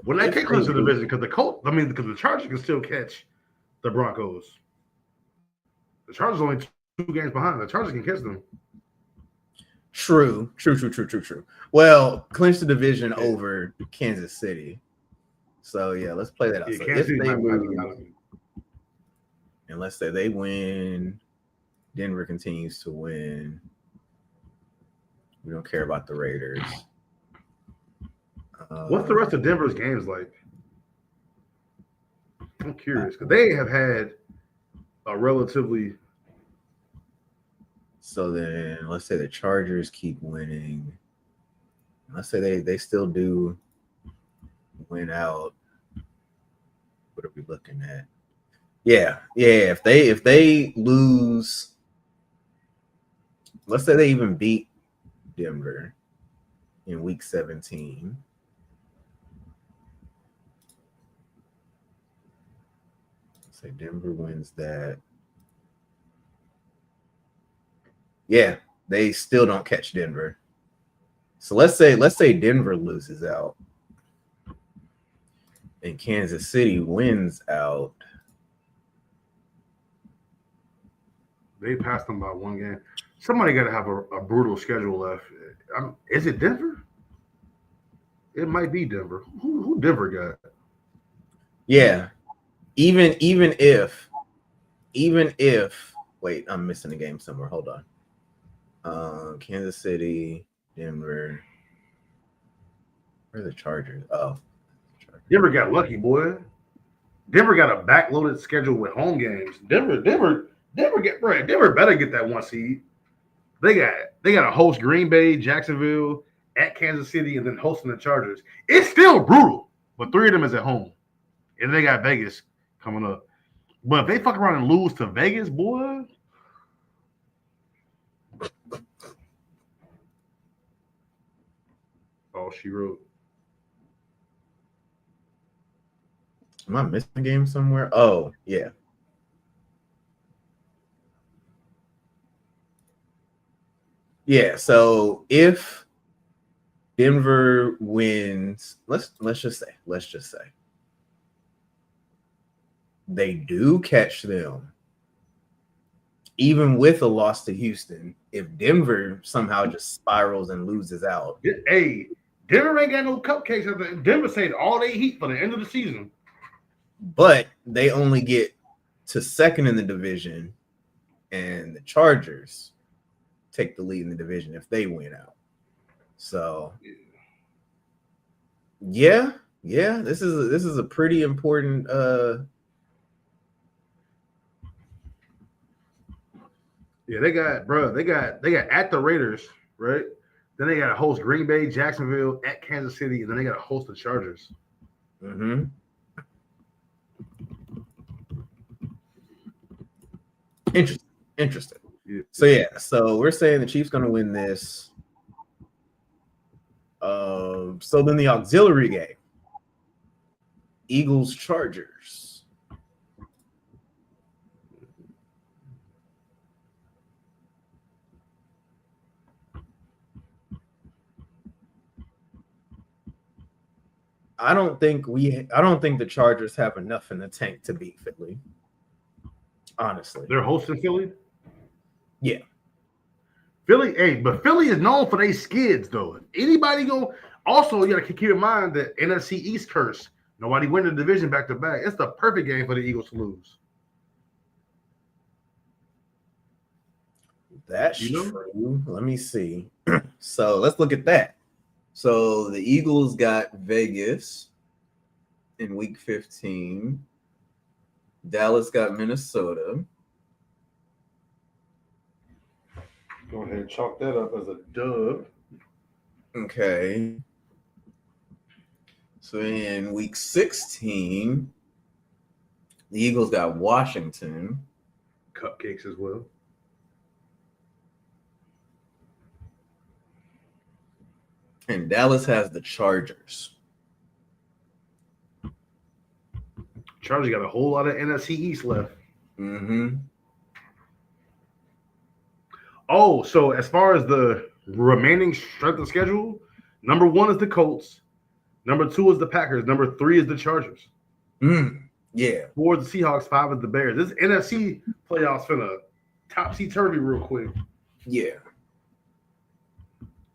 Well, they can't clinch the division because because the Chargers can still catch the Broncos. The Chargers are only 2 games behind. The Chargers can catch them. True. Well, clinch the division over Kansas City. So yeah, let's play that out. Yeah, so Kansas if City they lose, and let's say they win, Denver continues to win. We don't care about the Raiders. What's the rest of Denver's games like? I'm curious because they have had a relatively. So then, let's say the Chargers keep winning. Let's say they still do win out. What are we looking at? Yeah. If they lose, let's say they even beat Denver in week 17. say Denver wins that. Yeah, they still don't catch Denver. So let's say Denver loses out and Kansas City wins out. They passed them by one game. Somebody got to have a brutal schedule left. Is it Denver? It might be Denver. Who Denver got? Yeah, even if wait, I'm missing a game somewhere. Hold on. Kansas City, Denver. Where are the Chargers? Oh, Denver got lucky, boy. Denver got a backloaded schedule with home games. Denver better get that one seed. They got to host Green Bay, Jacksonville, at Kansas City, and then hosting the Chargers. It's still brutal, but 3 of them is at home, and they got Vegas coming up. But if they fuck around and lose to Vegas, boy. Oh, she wrote. Am I missing a game somewhere? Oh, yeah. Yeah, so if Denver wins, let's just say they do catch them, even with a loss to Houston, if Denver somehow just spirals and loses out. Hey, Denver ain't got no cupcakes. Denver saved all they heat for the end of the season. But they only get to second in the division, and the Chargers take the lead in the division if they win out. So yeah, this is a pretty important Yeah, they got at the Raiders, right? Then they got to host Green Bay, Jacksonville, at Kansas City, and then they got to host the Chargers. Mm-hmm. Interesting. Yeah. So we're saying the Chiefs going to win this. So then the auxiliary game, Eagles Chargers. I don't think the Chargers have enough in the tank to beat Philly. Honestly, they're hosting Philly. Yeah, Philly. But Philly is known for their skids, though. Anybody go? Also, you got to keep in mind that NFC East curse. Nobody win the division back to back. It's the perfect game for the Eagles to lose. That's true. Let me see. So let's look at that. So the Eagles got Vegas in week 15. Dallas got Minnesota. Go ahead, chalk that up as a dub. Okay. So in week 16, the Eagles got Washington. Cupcakes as well. And Dallas has the Chargers. Chargers got a whole lot of NFC East left. Mm-hmm. Oh, so as far as the remaining strength of schedule, number 1 is the Colts. Number 2 is the Packers. Number 3 is the Chargers. Yeah. 4 is the Seahawks. 5 is the Bears. This NFC playoffs finna topsy-turvy real quick. Yeah.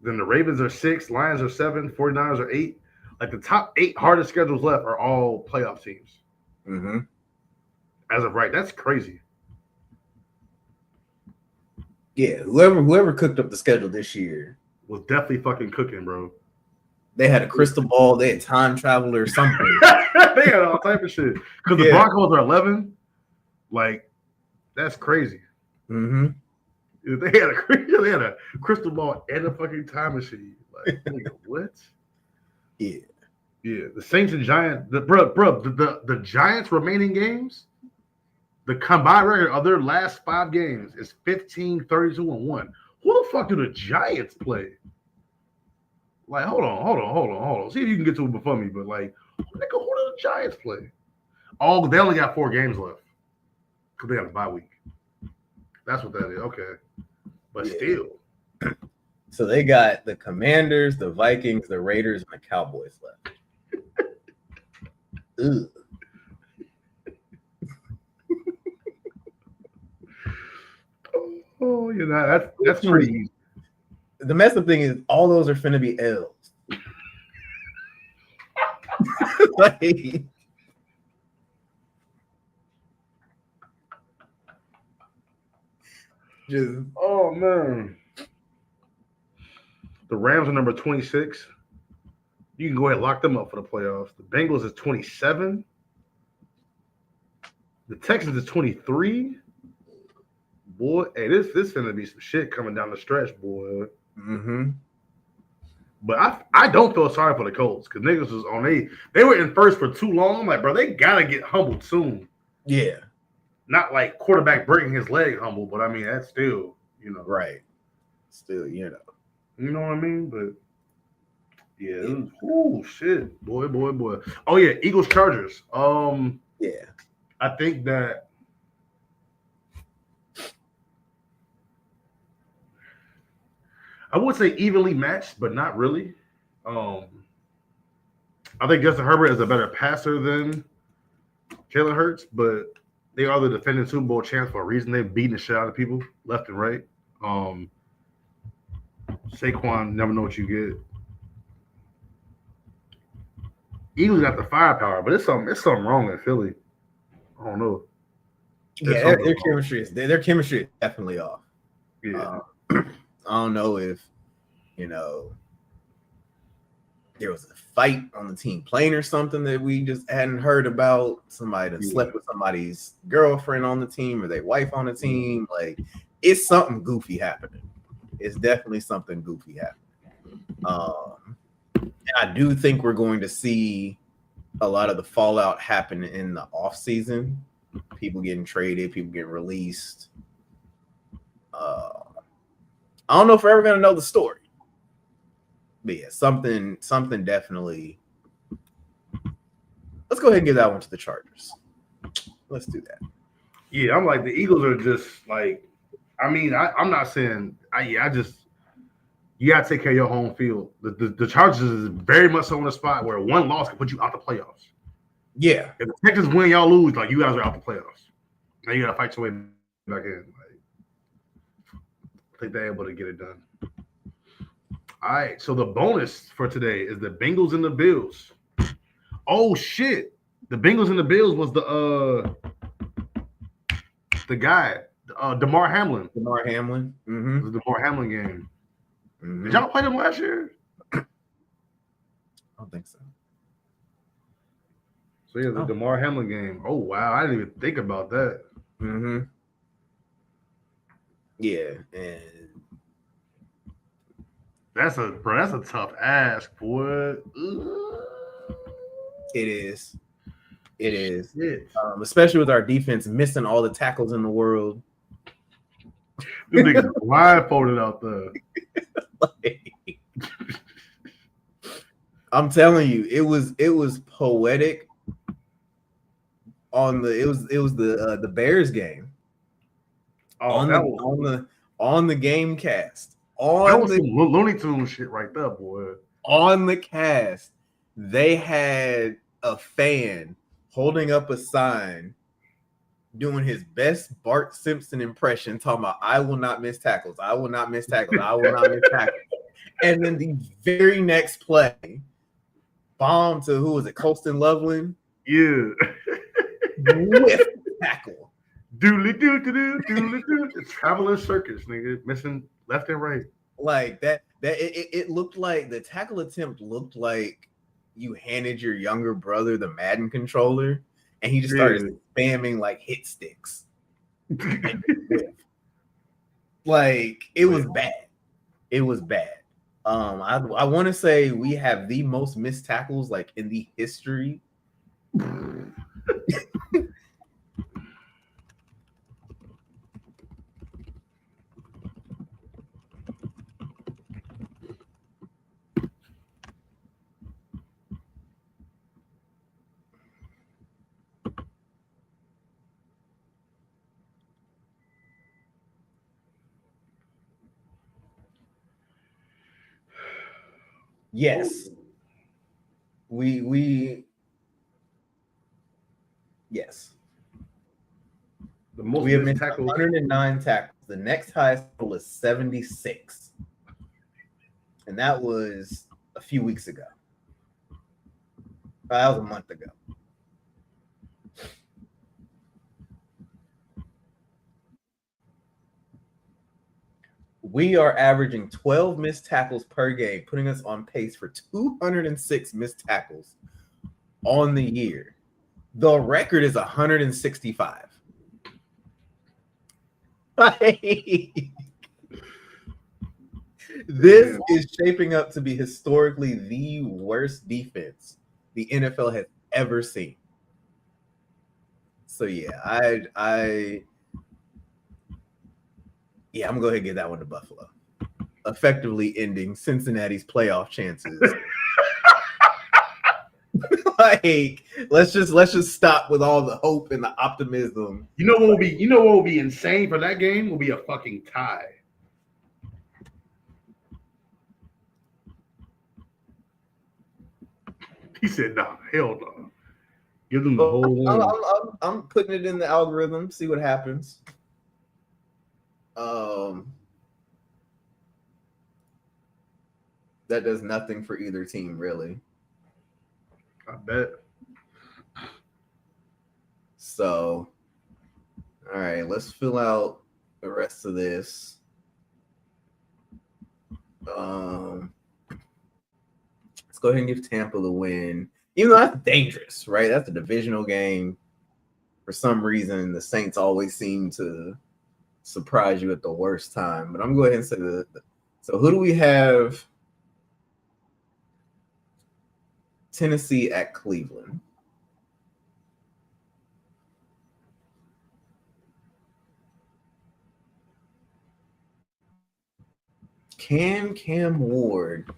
Then the Ravens are 6, Lions are 7, 49ers are 8. Like the top 8 hardest schedules left are all playoff teams. Mm-hmm. As of right, that's crazy. Yeah, whoever cooked up the schedule this year was definitely fucking cooking, bro. They had a crystal ball. They had time travel or something. They had all type of shit. Because the Broncos are 11. Like, that's crazy. Mm-hmm. They had a crystal ball and a fucking time machine. Like, what? Yeah. Yeah. The Saints and Giants. The Giants' remaining games, the combined record of their last 5 games is 15, 32, and 1. Who the fuck do the Giants play? Like, hold on. See if you can get to it before me. But like, who do the Giants play? Oh, they only got 4 games left. because they got a bye week. That's what that is. Okay, but Yeah. still. So they got the Commanders, the Vikings, the Raiders, and the Cowboys left. Ugh. Oh, you know that's pretty easy. The messed up thing is all those are finna be L's. Like, just Oh man. The Rams are number 26. You can go ahead and lock them up for the playoffs. The Bengals is 27. The Texans is 23. Boy, hey, this finna be some shit coming down the stretch, boy. mm-hmm. But I don't feel sorry for the Colts because niggas was on they were in first for too long. I'm like, bro, they gotta get humbled soon. Yeah. Not like quarterback breaking his leg humble, but I mean that's still, you know. Right. Still, you know. You know what I mean? But yeah. Oh shit. Boy. Oh yeah, Eagles Chargers. Yeah. I think that I would say evenly matched, but not really. I think Justin Herbert is a better passer than Jalen Hurts, but they are the defending Super Bowl champs for a reason. They've beaten the shit out of people left and right. Saquon, never know what you get. Eagles got the firepower, but it's something wrong in Philly. I don't know. Yeah, their chemistry is definitely off. Yeah. I don't know if there was a fight on the team plane or something that we just hadn't heard about. Somebody that slept with somebody's girlfriend on the team or their wife on the team. Like, it's something goofy happening. It's definitely something goofy happening. And I do think we're going to see a lot of the fallout happen in the off season. People getting traded, people getting released. I don't know if we're ever going to know the story. But yeah, something definitely. Let's go ahead and give that one to the Chargers. Let's do that. Yeah, I'm like the Eagles are just like. I mean, I'm not saying. You gotta take care of your home field. The Chargers is very much so in a spot where one loss can put you out the playoffs. Yeah, if the Texans win, y'all lose. Like you guys are out the playoffs. Now you gotta fight your way back in. Like, I think they're able to get it done. All right, so the bonus for today is the Bengals and the Bills. Oh shit! The Bengals and the Bills was the guy, DeMar Hamlin. DeMar Hamlin. Mm-hmm. The DeMar Hamlin game. Mm-hmm. Did y'all play them last year? I don't think so. So yeah, the DeMar Hamlin game. Oh wow, I didn't even think about that. Mm-hmm. Yeah, and that's a tough ask, boy. It is. It is. Shit. Especially with our defense missing all the tackles in the world. Them niggas blindfolded out there. I'm telling you, it was poetic. On the it was the Bears game. On the game cast. That was some Looney Tunes shit right there, boy. On the cast, they had a fan holding up a sign doing his best Bart Simpson impression, talking about, I will not miss tackles. I will not miss tackles. I will not miss tackles. And then the very next play, bomb to who was it? Colston Loveland? Yeah. With tackle. Doodly doo doo doo doodly doo. It's traveling circus, nigga. Missing left and right. Like that it looked like the tackle attempt looked like you handed your younger brother the Madden controller and he just started spamming like hit sticks. Like it was bad. It was bad. I want to say we have the most missed tackles like in the history. Yes. We yes. The most We have missed missed tackles. 109 tackles. The next highest was 76. And that was a few weeks ago. That was a month ago. We are averaging 12 missed tackles per game, putting us on pace for 206 missed tackles on the year. The record is 165. This is shaping up to be historically the worst defense the NFL has ever seen. So yeah, I'm gonna go ahead and give that one to Buffalo, effectively ending Cincinnati's playoff chances. Like, let's just stop with all the hope and the optimism. You know what will be insane for that game? Will be a fucking tie. He said, "Nah, hell no." Give them the whole one. I'm putting it in the algorithm. See what happens. That does nothing for either team, really. I bet. So, all right, let's fill out the rest of this. Let's go ahead and give Tampa the win. Even though that's dangerous, right? That's a divisional game. For some reason, the Saints always seem to surprise you at the worst time. But I'm going to go ahead and say so who do we have? Tennessee at Cleveland. Can Cam Ward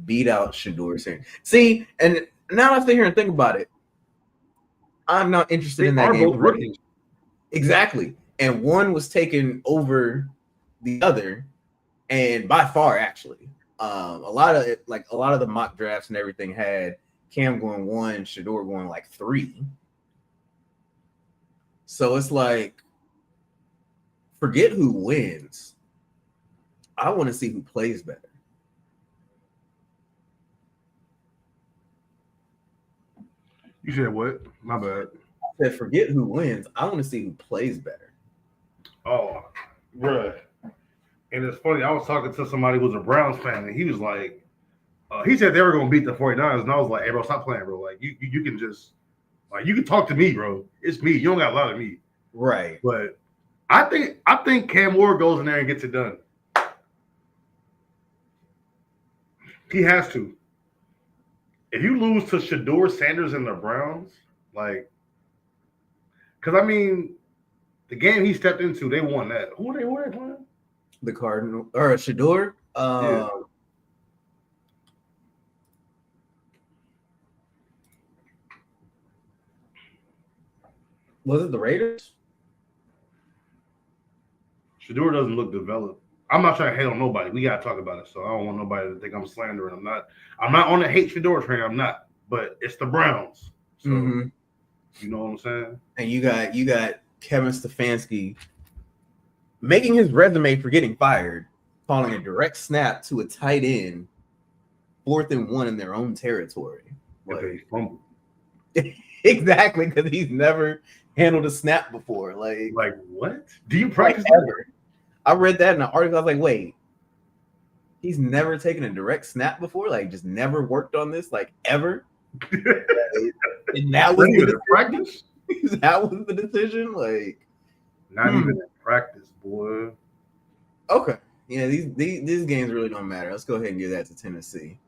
beat out Shedeur Sanders? See, and now I sit here and think about it, I'm not interested in that game. Both rookies. Exactly. And one was taken over the other, and by far, actually. A lot of the mock drafts and everything had Cam going 1, Shedeur going like 3. So it's like, forget who wins. I want to see who plays better. You said what? My bad. I said, forget who wins. I want to see who plays better. Oh, bruh. And it's funny. I was talking to somebody who was a Browns fan, and he was like, he said they were going to beat the 49ers. And I was like, hey, bro, stop playing, bro. Like, you can just, like, you can talk to me, bro. It's me. You don't got a lot of me. Right. But I think Cam Ward goes in there and gets it done. He has to. If you lose to Shedeur Sanders and the Browns, like, because I mean, the game he stepped into, they won that. Who are they playing? The Cardinal or Shedeur. Yeah. Was it the Raiders? Shedeur doesn't look developed. I'm not trying to hate on nobody. We gotta talk about it. So I don't want nobody to think I'm slandering. I'm not on the hate Shedeur train. I'm not. But it's the Browns. So you know what I'm saying? And you got Kevin Stefanski making his resume for getting fired, calling a direct snap to a tight end, 4th and 1 in their own territory. Like, fumble. Exactly, because he's never handled a snap before. Like what? Do you practice ever? I read that in an article. I was like, wait, he's never taken a direct snap before? Like, just never worked on this, like, ever? And that was the practice? That was the decision? Like, not even in practice, boy. Okay. Yeah, these games really don't matter. Let's go ahead and give that to Tennessee.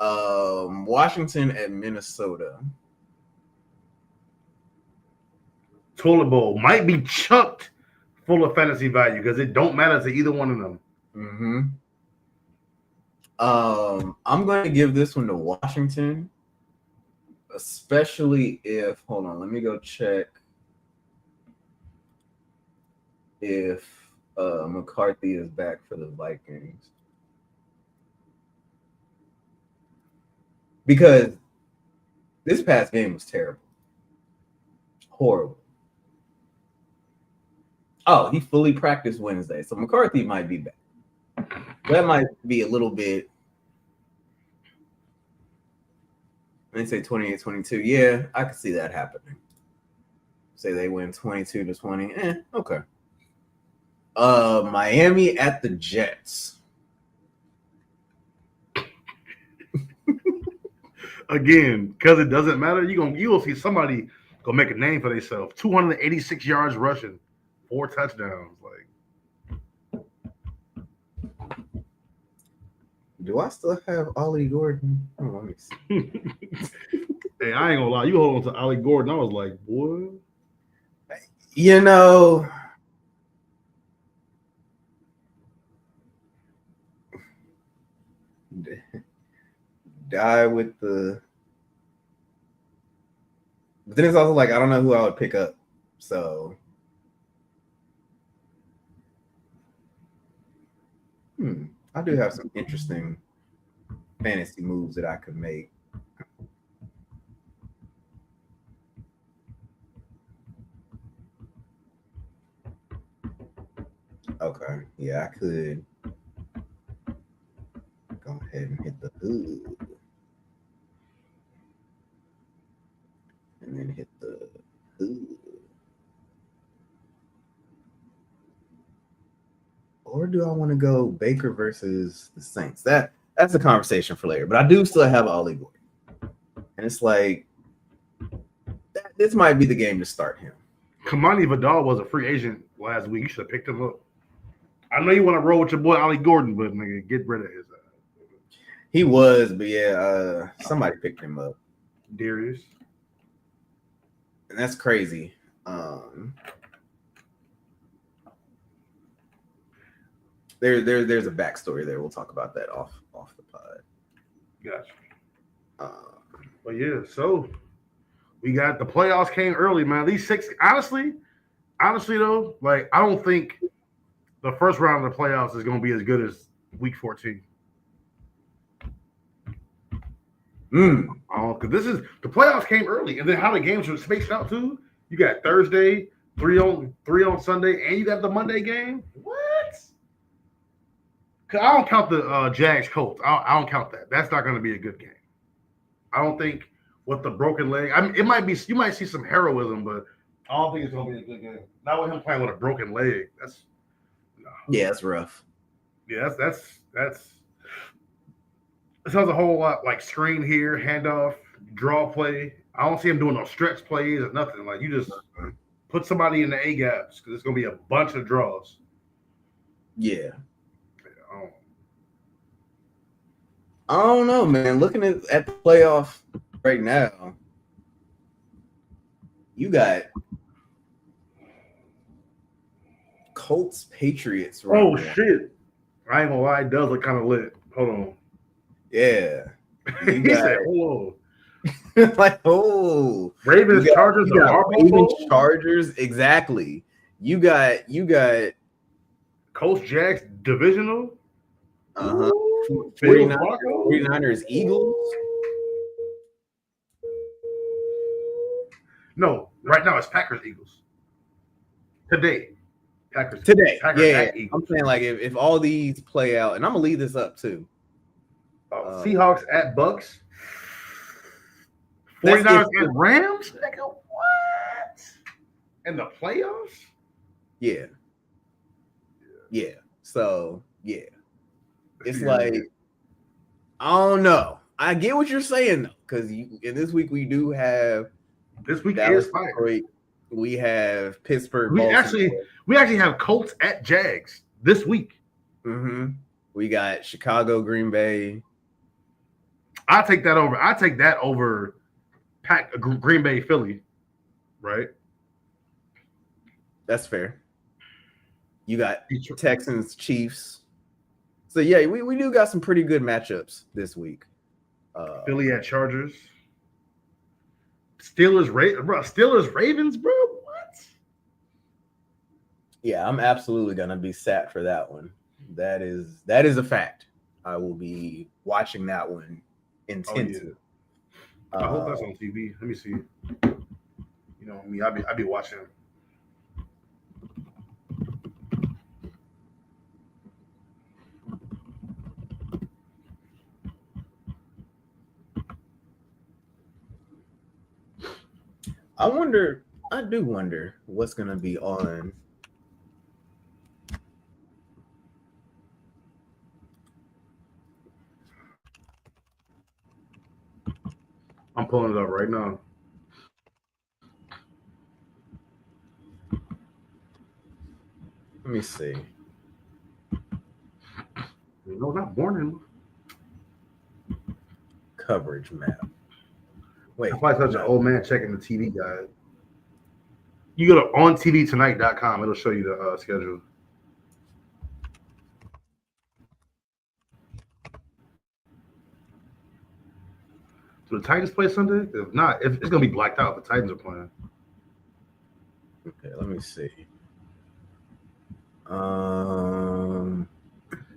Washington at Minnesota. Toilet Bowl might be chucked full of fantasy value because it don't matter to either one of them. I'm going to give this one to Washington, especially if, hold on, let me go check if McCarthy is back for the Vikings. because this past game was terrible. Horrible. Oh, he fully practiced Wednesday, so McCarthy might be back. That might be a little bit. They say 28-22. Yeah, I could see that happening. Say they win 22-20. Okay. Miami at the Jets. Again, because it doesn't matter, you will see somebody go make a name for themselves. 286 yards rushing, 4 touchdowns. Like, do I still have Ollie Gordon? Oh, let me see. Hey, I ain't gonna lie. You hold on to Ollie Gordon. I was like, boy. You know, die with the. But then it's also like I don't know who I would pick up. So, I do have some interesting fantasy moves that I could make. Okay, yeah, I could go ahead and hit the hood, and then hit the hood. Or do I want to go Baker versus the Saints? That's a conversation for later. But I do still have Ollie Gordon, and it's like this might be the game to start him. Kamani Vidal was a free agent last week. You should have picked him up. I know you want to roll with your boy Ollie Gordon, but nigga, get rid of his ass. He was, but yeah, somebody picked him up. Darius. And that's crazy. There's a backstory there. We'll talk about that off the pod. Gotcha. But yeah, so we got the playoffs came early, man. These 6, honestly though, like I don't think the first round of the playoffs is going to be as good as week 14. Because the playoffs came early, and then how the games were spaced out too. You got Thursday, 3 on Sunday, and you got the Monday game. What? Because I don't count the Jags Colts. I don't count that. That's not going to be a good game. I don't think with the broken leg. I mean, it might be. You might see some heroism, but I don't think it's going to be a good game. Not with him playing with a broken leg. Yeah, it's rough. Yeah, that's. It sounds a whole lot like screen here, handoff, draw play. I don't see him doing no stretch plays or nothing. Like you just put somebody in the A gaps because it's going to be a bunch of draws. Yeah. I don't know, man. Looking at the playoff right now, you got Colts Patriots. Right now. Shit! I ain't gonna lie, it does look kind of lit. Hold on. Yeah. He said, "Hold on." Like, oh, Ravens, Chargers, Ravens, Chargers. Exactly. You got Colts, Jags, divisional. 49ers, Eagles. No, right now it's Packers, Eagles. Today. Packers. Yeah. I'm saying like if all these play out, and I'm gonna leave this up too. Seahawks at Bucks. 49ers at Rams? Nigga, what? In the playoffs? Yeah. So, yeah. It's like, I don't know. I get what you're saying, though, because in this week we do have this week Dallas, is fire. Detroit. We have Pittsburgh. We actually have Colts at Jags this week. We got Chicago, Green Bay. I take that over Green Bay, Philly, right? That's fair. You got Texans, Chiefs. So yeah, we do got some pretty good matchups this week. Philly at Chargers. Steelers, Ravens, bro. What? Yeah, I'm absolutely gonna be sat for that one. That is a fact. I will be watching that one intensely. I hope that's on TV. Let me see. You know me, I be watching. I do wonder what's gonna be on. I'm pulling it up right now. Let me see. No, not Born. Coverage map. Wait, That's why such an no. old man checking the TV guide. You go to ontvtonight.com. It'll show you the schedule. So the Titans play Sunday? If not, if it's gonna be blacked out. The Titans are playing. Okay, let me see. Um.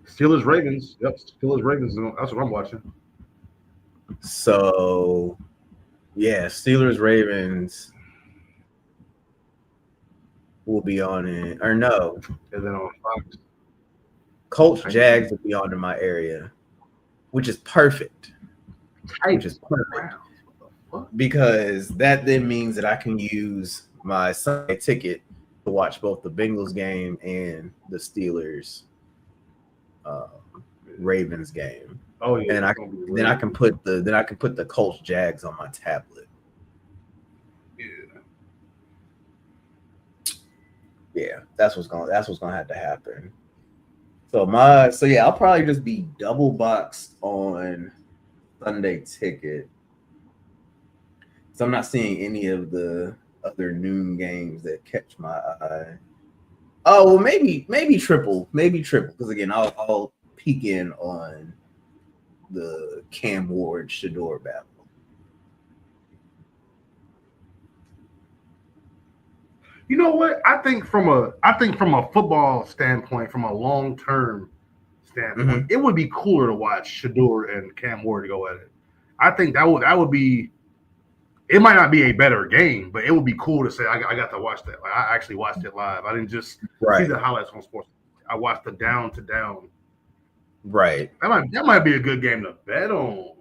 Steelers Ravens. Yep, Steelers Ravens. That's what I'm watching. So, yeah, Steelers Ravens will be on it, or no, And then on Fox, Colts Titans. Jags will be on in my area, which is perfect. Which is Titans. perfect Browns. What the fuck? because that then means that I can use my Sunday ticket to watch both the Bengals game and the Steelers Ravens game. Oh yeah. And I can put the Colts Jags on my tablet. Yeah. Yeah, that's what's gonna have to happen. So I'll probably just be double boxed on Sunday ticket. So I'm not seeing any of the other noon games that catch my eye. Oh well, maybe triple because again I'll peek in on the Cam Ward Shador battle. You know what? I think from a football standpoint, from a long term standpoint, it would be cooler to watch Shador and Cam Ward go at it. I think that would be. It might not be a better game, but it would be cool to say I got to watch that. Like I actually watched it live. I didn't just see the highlights on sports. I watched the down to down. Right. That might be a good game to bet on.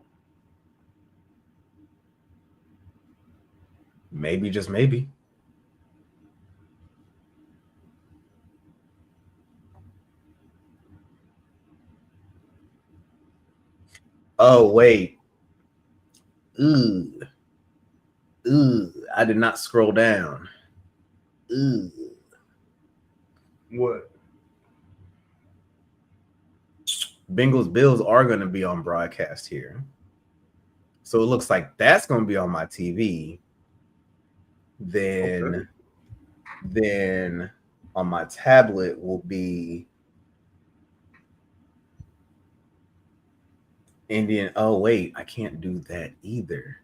Maybe, just maybe. Oh wait. Ooh. I did not scroll down. Ooh. What? Bengals Bills are going to be on broadcast here. So it looks like that's going to be on my TV. Then on my tablet will be Indian. Oh wait, I can't do that either.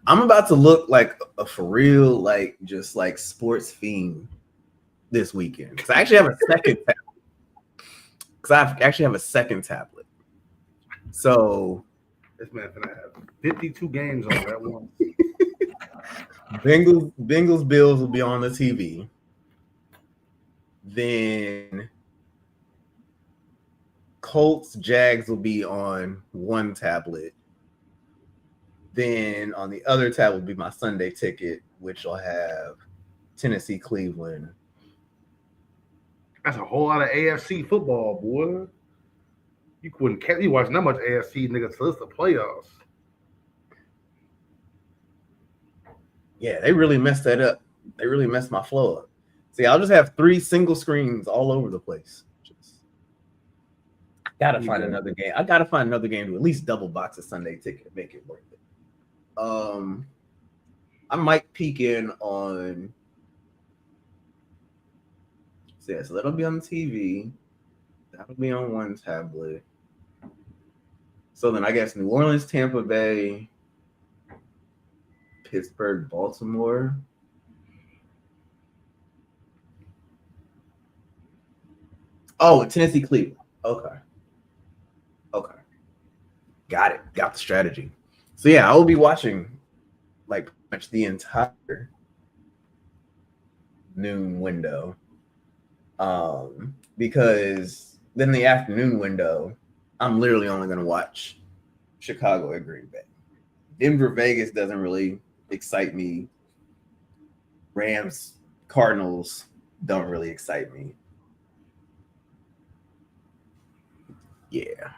I'm about to look like a for real, like just like sports fiend this weekend. Because I actually have a second tablet. So this man gonna have 52 games on that one. Bengals Bills will be on the TV. Then Colts Jags will be on one tablet. Then on the other tab will be my Sunday ticket, which will have Tennessee Cleveland. That's a whole lot of AFC football, boy. You couldn't catch you watching that much AFC, nigga, till it's the playoffs. Yeah, they really messed that up. They really messed my flow up. See, I'll just have 3 single screens all over the place. Gotta find another game. I gotta find another game to at least double box a Sunday ticket to make it worth it. I might peek in on. So that'll be on the TV. That'll be on one tablet. So then I guess New Orleans, Tampa Bay, Pittsburgh, Baltimore. Oh, Tennessee, Cleveland. Okay. Got it. Got the strategy. So yeah, I will be watching like pretty much the entire noon window. Because then the afternoon window, I'm literally only gonna watch Chicago at Green Bay. Denver Vegas doesn't really excite me. Rams Cardinals don't really excite me. Yeah.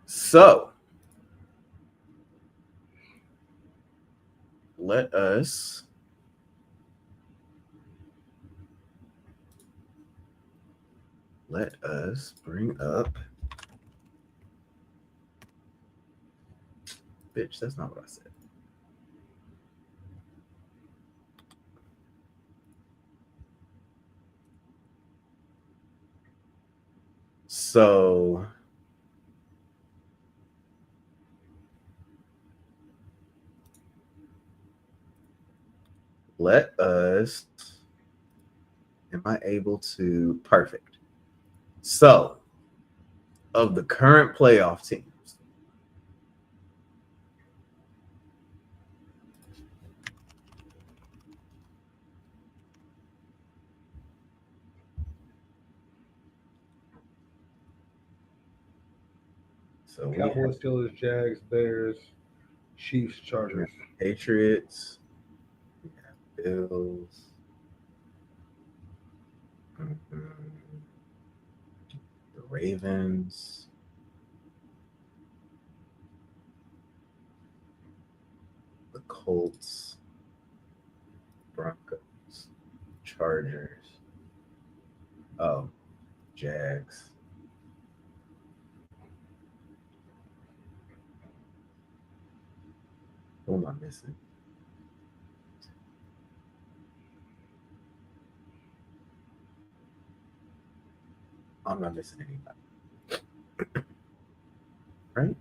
So let us bring up. Bitch, that's not what I said. So let us. Am I able to? Perfect. So, of the current playoff teams, so we have Cowboys, Steelers, Jags, Bears, Chiefs, Chargers. Patriots, we have Bills, the Ravens, the Colts, Broncos, Chargers, oh, Jags. Who am I missing? I'm not missing anybody. Right?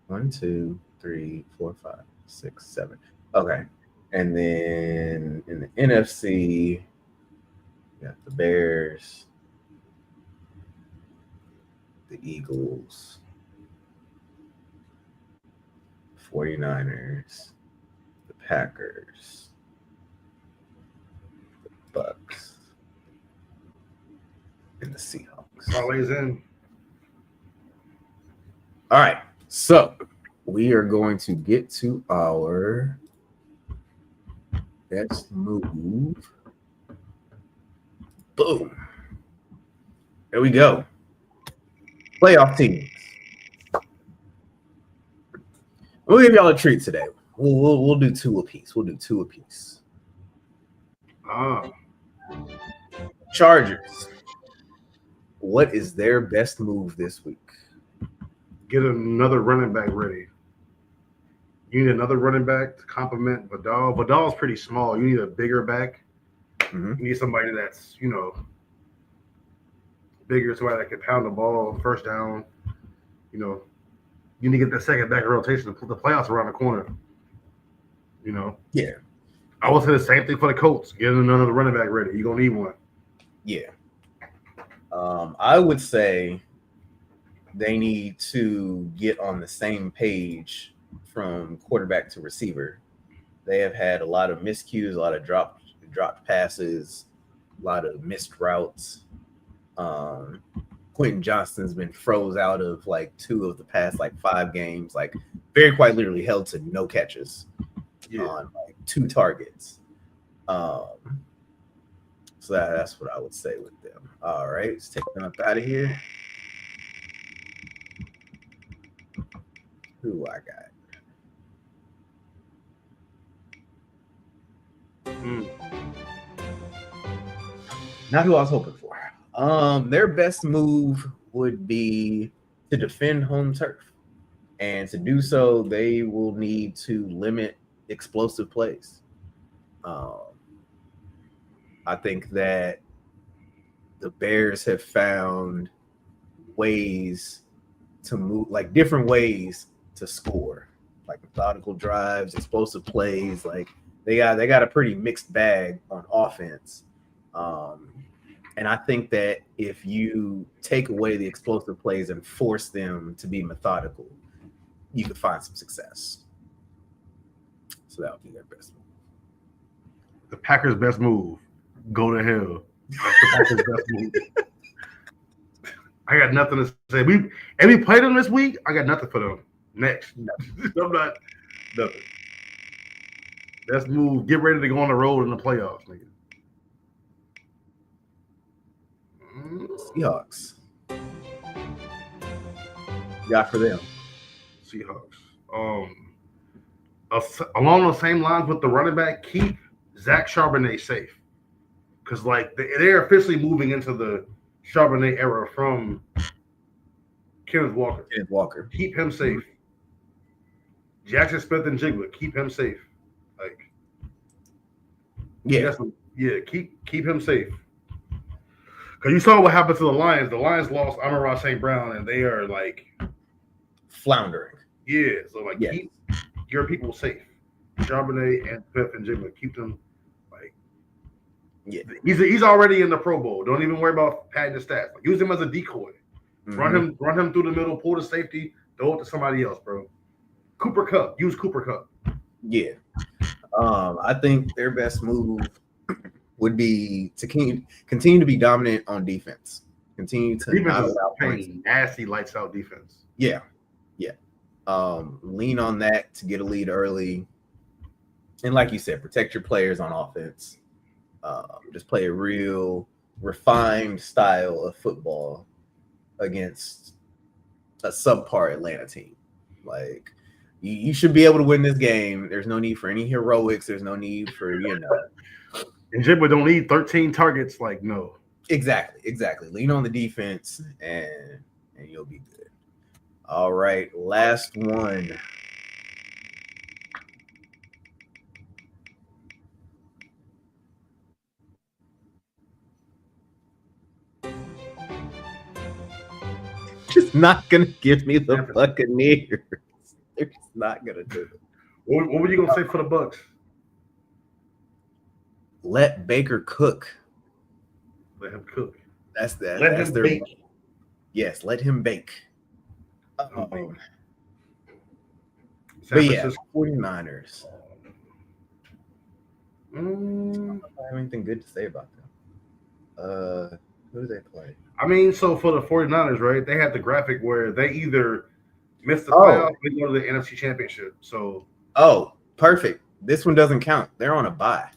1, 2, 3, 4, 5, 6, 7. Okay. And then in the NFC, we got the Bears, the Eagles, 49ers, the Packers, the Bucks, and the Seahawks. Parlays in. All right. So we are going to get to our best move. Boom. There we go. Playoff teams. We'll give y'all a treat today. We'll do two apiece. We'll do two apiece. Chargers. What is their best move this week? Get another running back ready. You need another running back to complement Vidal. Vidal's pretty small. You need a bigger back. Mm-hmm. You need somebody that's, bigger, somebody that can pound the ball, first down. You need to get that second back in rotation. The playoffs around the corner. Yeah. I would say the same thing for the Colts. Get another running back ready. You're going to need one. Yeah. I would say they need to get on the same page from quarterback to receiver. They have had a lot of miscues, a lot of dropped passes, a lot of missed routes. Quentin Johnston's been froze out of like 2 of the past like 5 games, like very quite literally held to no catches on like 2 targets. So that's what I would say with them. All right, let's take them up out of here. Who I got? Not who I was hoping for. Their best move would be to defend home turf. And to do so, they will need to limit explosive plays. I think that the Bears have found ways to move, like different ways to score, like methodical drives, explosive plays. Like they got a pretty mixed bag on offense. And I think that if you take away the explosive plays and force them to be methodical, you could find some success. So that would be their best move. The Packers' best move: go to hell. That's the Packers' best move. I got nothing to say. We played them this week. I got nothing for them. Next, I'm not nothing. Best move: get ready to go on the road in the playoffs, nigga. Seahawks. Got for them. Seahawks. Along those same lines with the running back, keep Zach Charbonnet safe, because like they're officially moving into the Charbonnet era from Kenneth Walker. Kenneth Walker. Keep him safe. Jackson Smith and Jigba, keep him safe. Like, yeah, keep him safe. Because you saw what happened to the Lions. The Lions lost Amon-Ra St. Brown, and they are like floundering. Yeah, so like keep your people safe. Charbonnet and Smith and Jigba, keep them like. Yeah, he's already in the Pro Bowl. Don't even worry about padding the stats. Like, use him as a decoy. Mm-hmm. Run him through the middle, pull the safety, throw it to somebody else, bro. Cooper Kupp, use Cooper Kupp. Yeah, I think their best move would be to continue to be dominant on defense. Continue to not allow points. Nasty lights out defense. Yeah. Lean on that to get a lead early, and like you said, protect your players on offense. Just play a real refined style of football against a subpar Atlanta team. Like, you should be able to win this game. There's no need for any heroics. There's no need for, And Jigba don't need 13 targets. Like, no. Exactly. Lean on the defense, and you'll be good. All right, last one. Just not gonna give me the Buccaneers. They're just not gonna do it. What were you gonna say for the Bucs? Let Baker cook. Let him cook. That's that. Let That's him their bake. Yes, let him bake. But yeah, 49ers. I don't have anything good to say about them. Who do they play? I mean, so for the 49ers, right, they had the graphic where they either miss the playoffs or they go to the NFC Championship. So perfect. This one doesn't count. They're on a bye.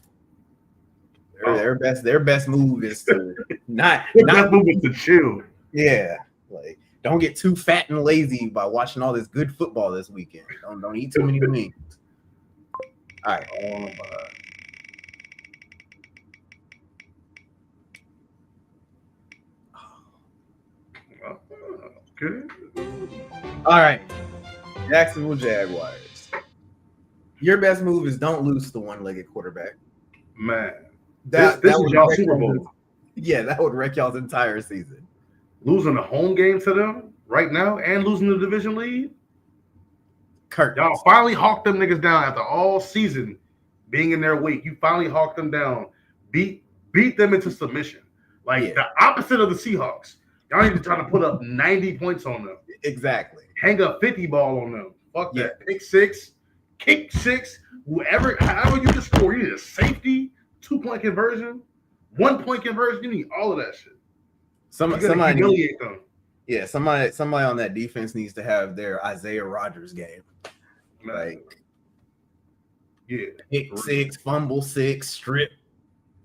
Their best move is to not move is to chill. Yeah. Like, don't get too fat and lazy by watching all this good football this weekend. Don't eat too many wings. All right. Good. All right. Jacksonville Jaguars. Your best move is don't lose to the one-legged quarterback. Man. This is y'all Super Bowl. Yeah, that would wreck y'all's entire season. Losing the home game to them right now and losing the division lead. Y'all finally hawked them niggas down after all season being in their weight. You finally hawked them down. Beat them into submission. Like the opposite of the Seahawks. Y'all need to try to put up 90 points on them. Exactly. Hang a 50 ball on them. Fuck that. Pick six, kick six, however you just score. You need a safety, 2-point conversion, 1-point conversion. You need all of that shit. Somebody humiliate them. Yeah, somebody on that defense needs to have their Isaiah Rodgers game. Like, pick six, fumble six, strip,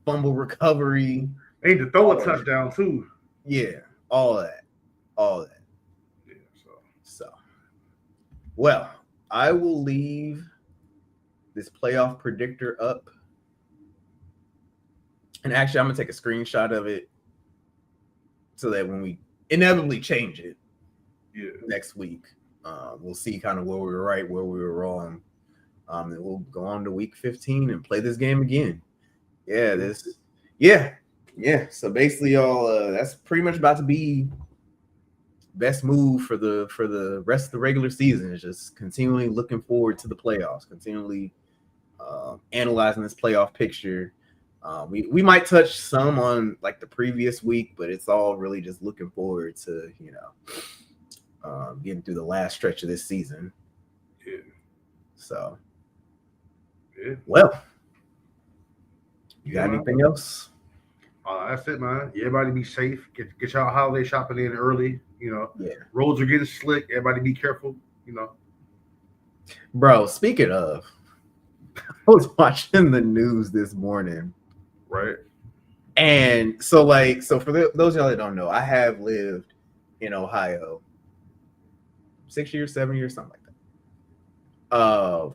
fumble recovery. They need to throw a touchdown too. Yeah, all that. Yeah, so. Well, I will leave this playoff predictor up. And actually, I'm going to take a screenshot of it so that when we inevitably change it next week, we'll see kind of where we were right, where we were wrong. And we'll go on to week 15 and play this game again. So basically, y'all, that's pretty much about to be best move for the rest of the regular season. Is just continually looking forward to the playoffs, continually analyzing this playoff picture. We might touch some on like the previous week, but it's all really just looking forward to getting through the last stretch of this season. Yeah. So, yeah. Well, you got anything else? That's it, man. Everybody be safe. Get y'all holiday shopping in early. Yeah. Roads are getting slick. Everybody be careful. Bro, speaking of, I was watching the news this morning. Right. And so for those of y'all that don't know, I have lived in Ohio 6 years, 7 years, something like that.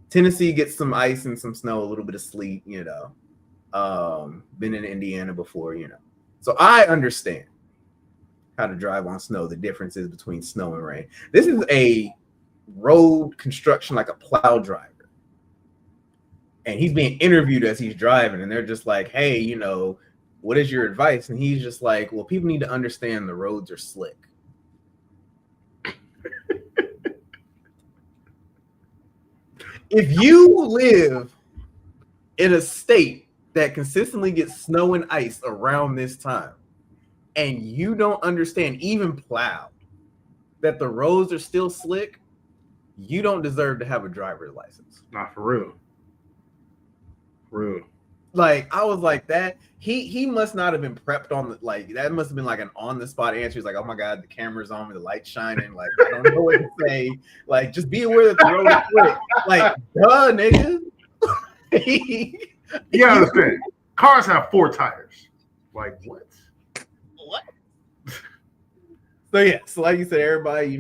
Tennessee gets some ice and some snow, a little bit of sleet, been in Indiana before, So I understand how to drive on snow, the differences between snow and rain. This is a road construction, like a plow driver. And he's being interviewed as he's driving, and they're just like, hey, what is your advice? And he's just like, well, people need to understand the roads are slick. If you live in a state that consistently gets snow and ice around this time, and you don't understand, even plowed, that the roads are still slick, you don't deserve to have a driver's license. Not for real. Like, I was like, that he must not have been prepped on that must have been like an on-the-spot answer. He's like, oh my god, the camera's on me, the light's shining, like I don't know what to say, like just be aware that the road is slick. Like, duh, nigga. You understand, cars have 4 tires. Like, what? So like you said, everybody,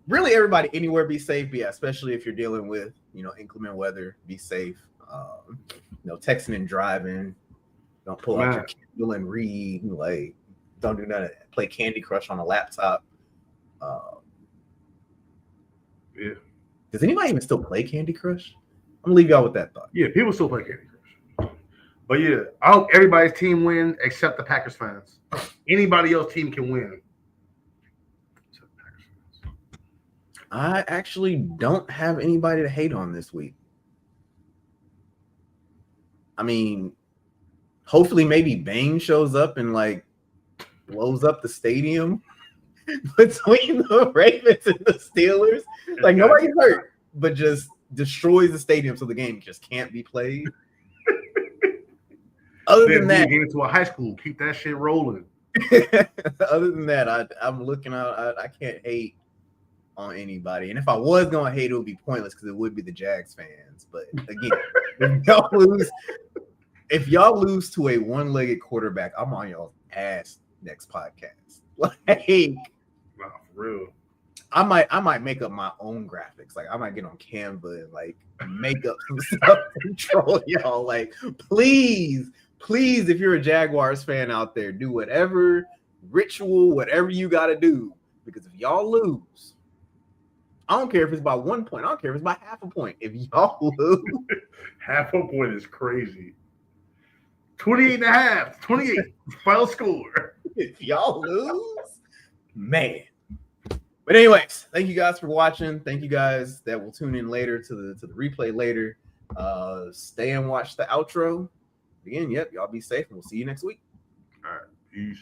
really everybody anywhere, be safe. But yeah, especially if you're dealing with inclement weather, be safe. Texting and driving, don't pull out your Kindle and read. Like, don't do nothing. Play Candy Crush on a laptop. Yeah. Does anybody even still play Candy Crush? I'm gonna leave y'all with that thought. Yeah, people still play Candy Crush. But yeah, I hope everybody's team wins except the Packers fans. Anybody else team can win. I actually don't have anybody to hate on this week. I mean, hopefully maybe Bane shows up and like blows up the stadium between the Ravens and the Steelers. Like, nobody's hurt, but just destroys the stadium so the game just can't be played. Other than that, get into a high school, keep that shit rolling. Other than that, I'm looking out. I can't hate on anybody, and if I was gonna hate, it would be pointless because it would be the Jags fans. But again, if y'all lose to a one-legged quarterback, I'm on y'all's ass next podcast. Like, wow, for real. I might make up my own graphics. Like, I might get on Canva and like make up some stuff to troll y'all. Like, please, if you're a Jaguars fan out there, do whatever ritual, whatever you got to do, because if y'all lose, I don't care if it's by 1 point. I don't care if it's by half a point. If y'all lose, half a point is crazy. 28.5, 28 final score. If y'all lose, man. But anyways, thank you guys for watching. Thank you guys that will tune in later to the replay later. Stay and watch the outro. Again, y'all be safe, and we'll see you next week. All right, peace.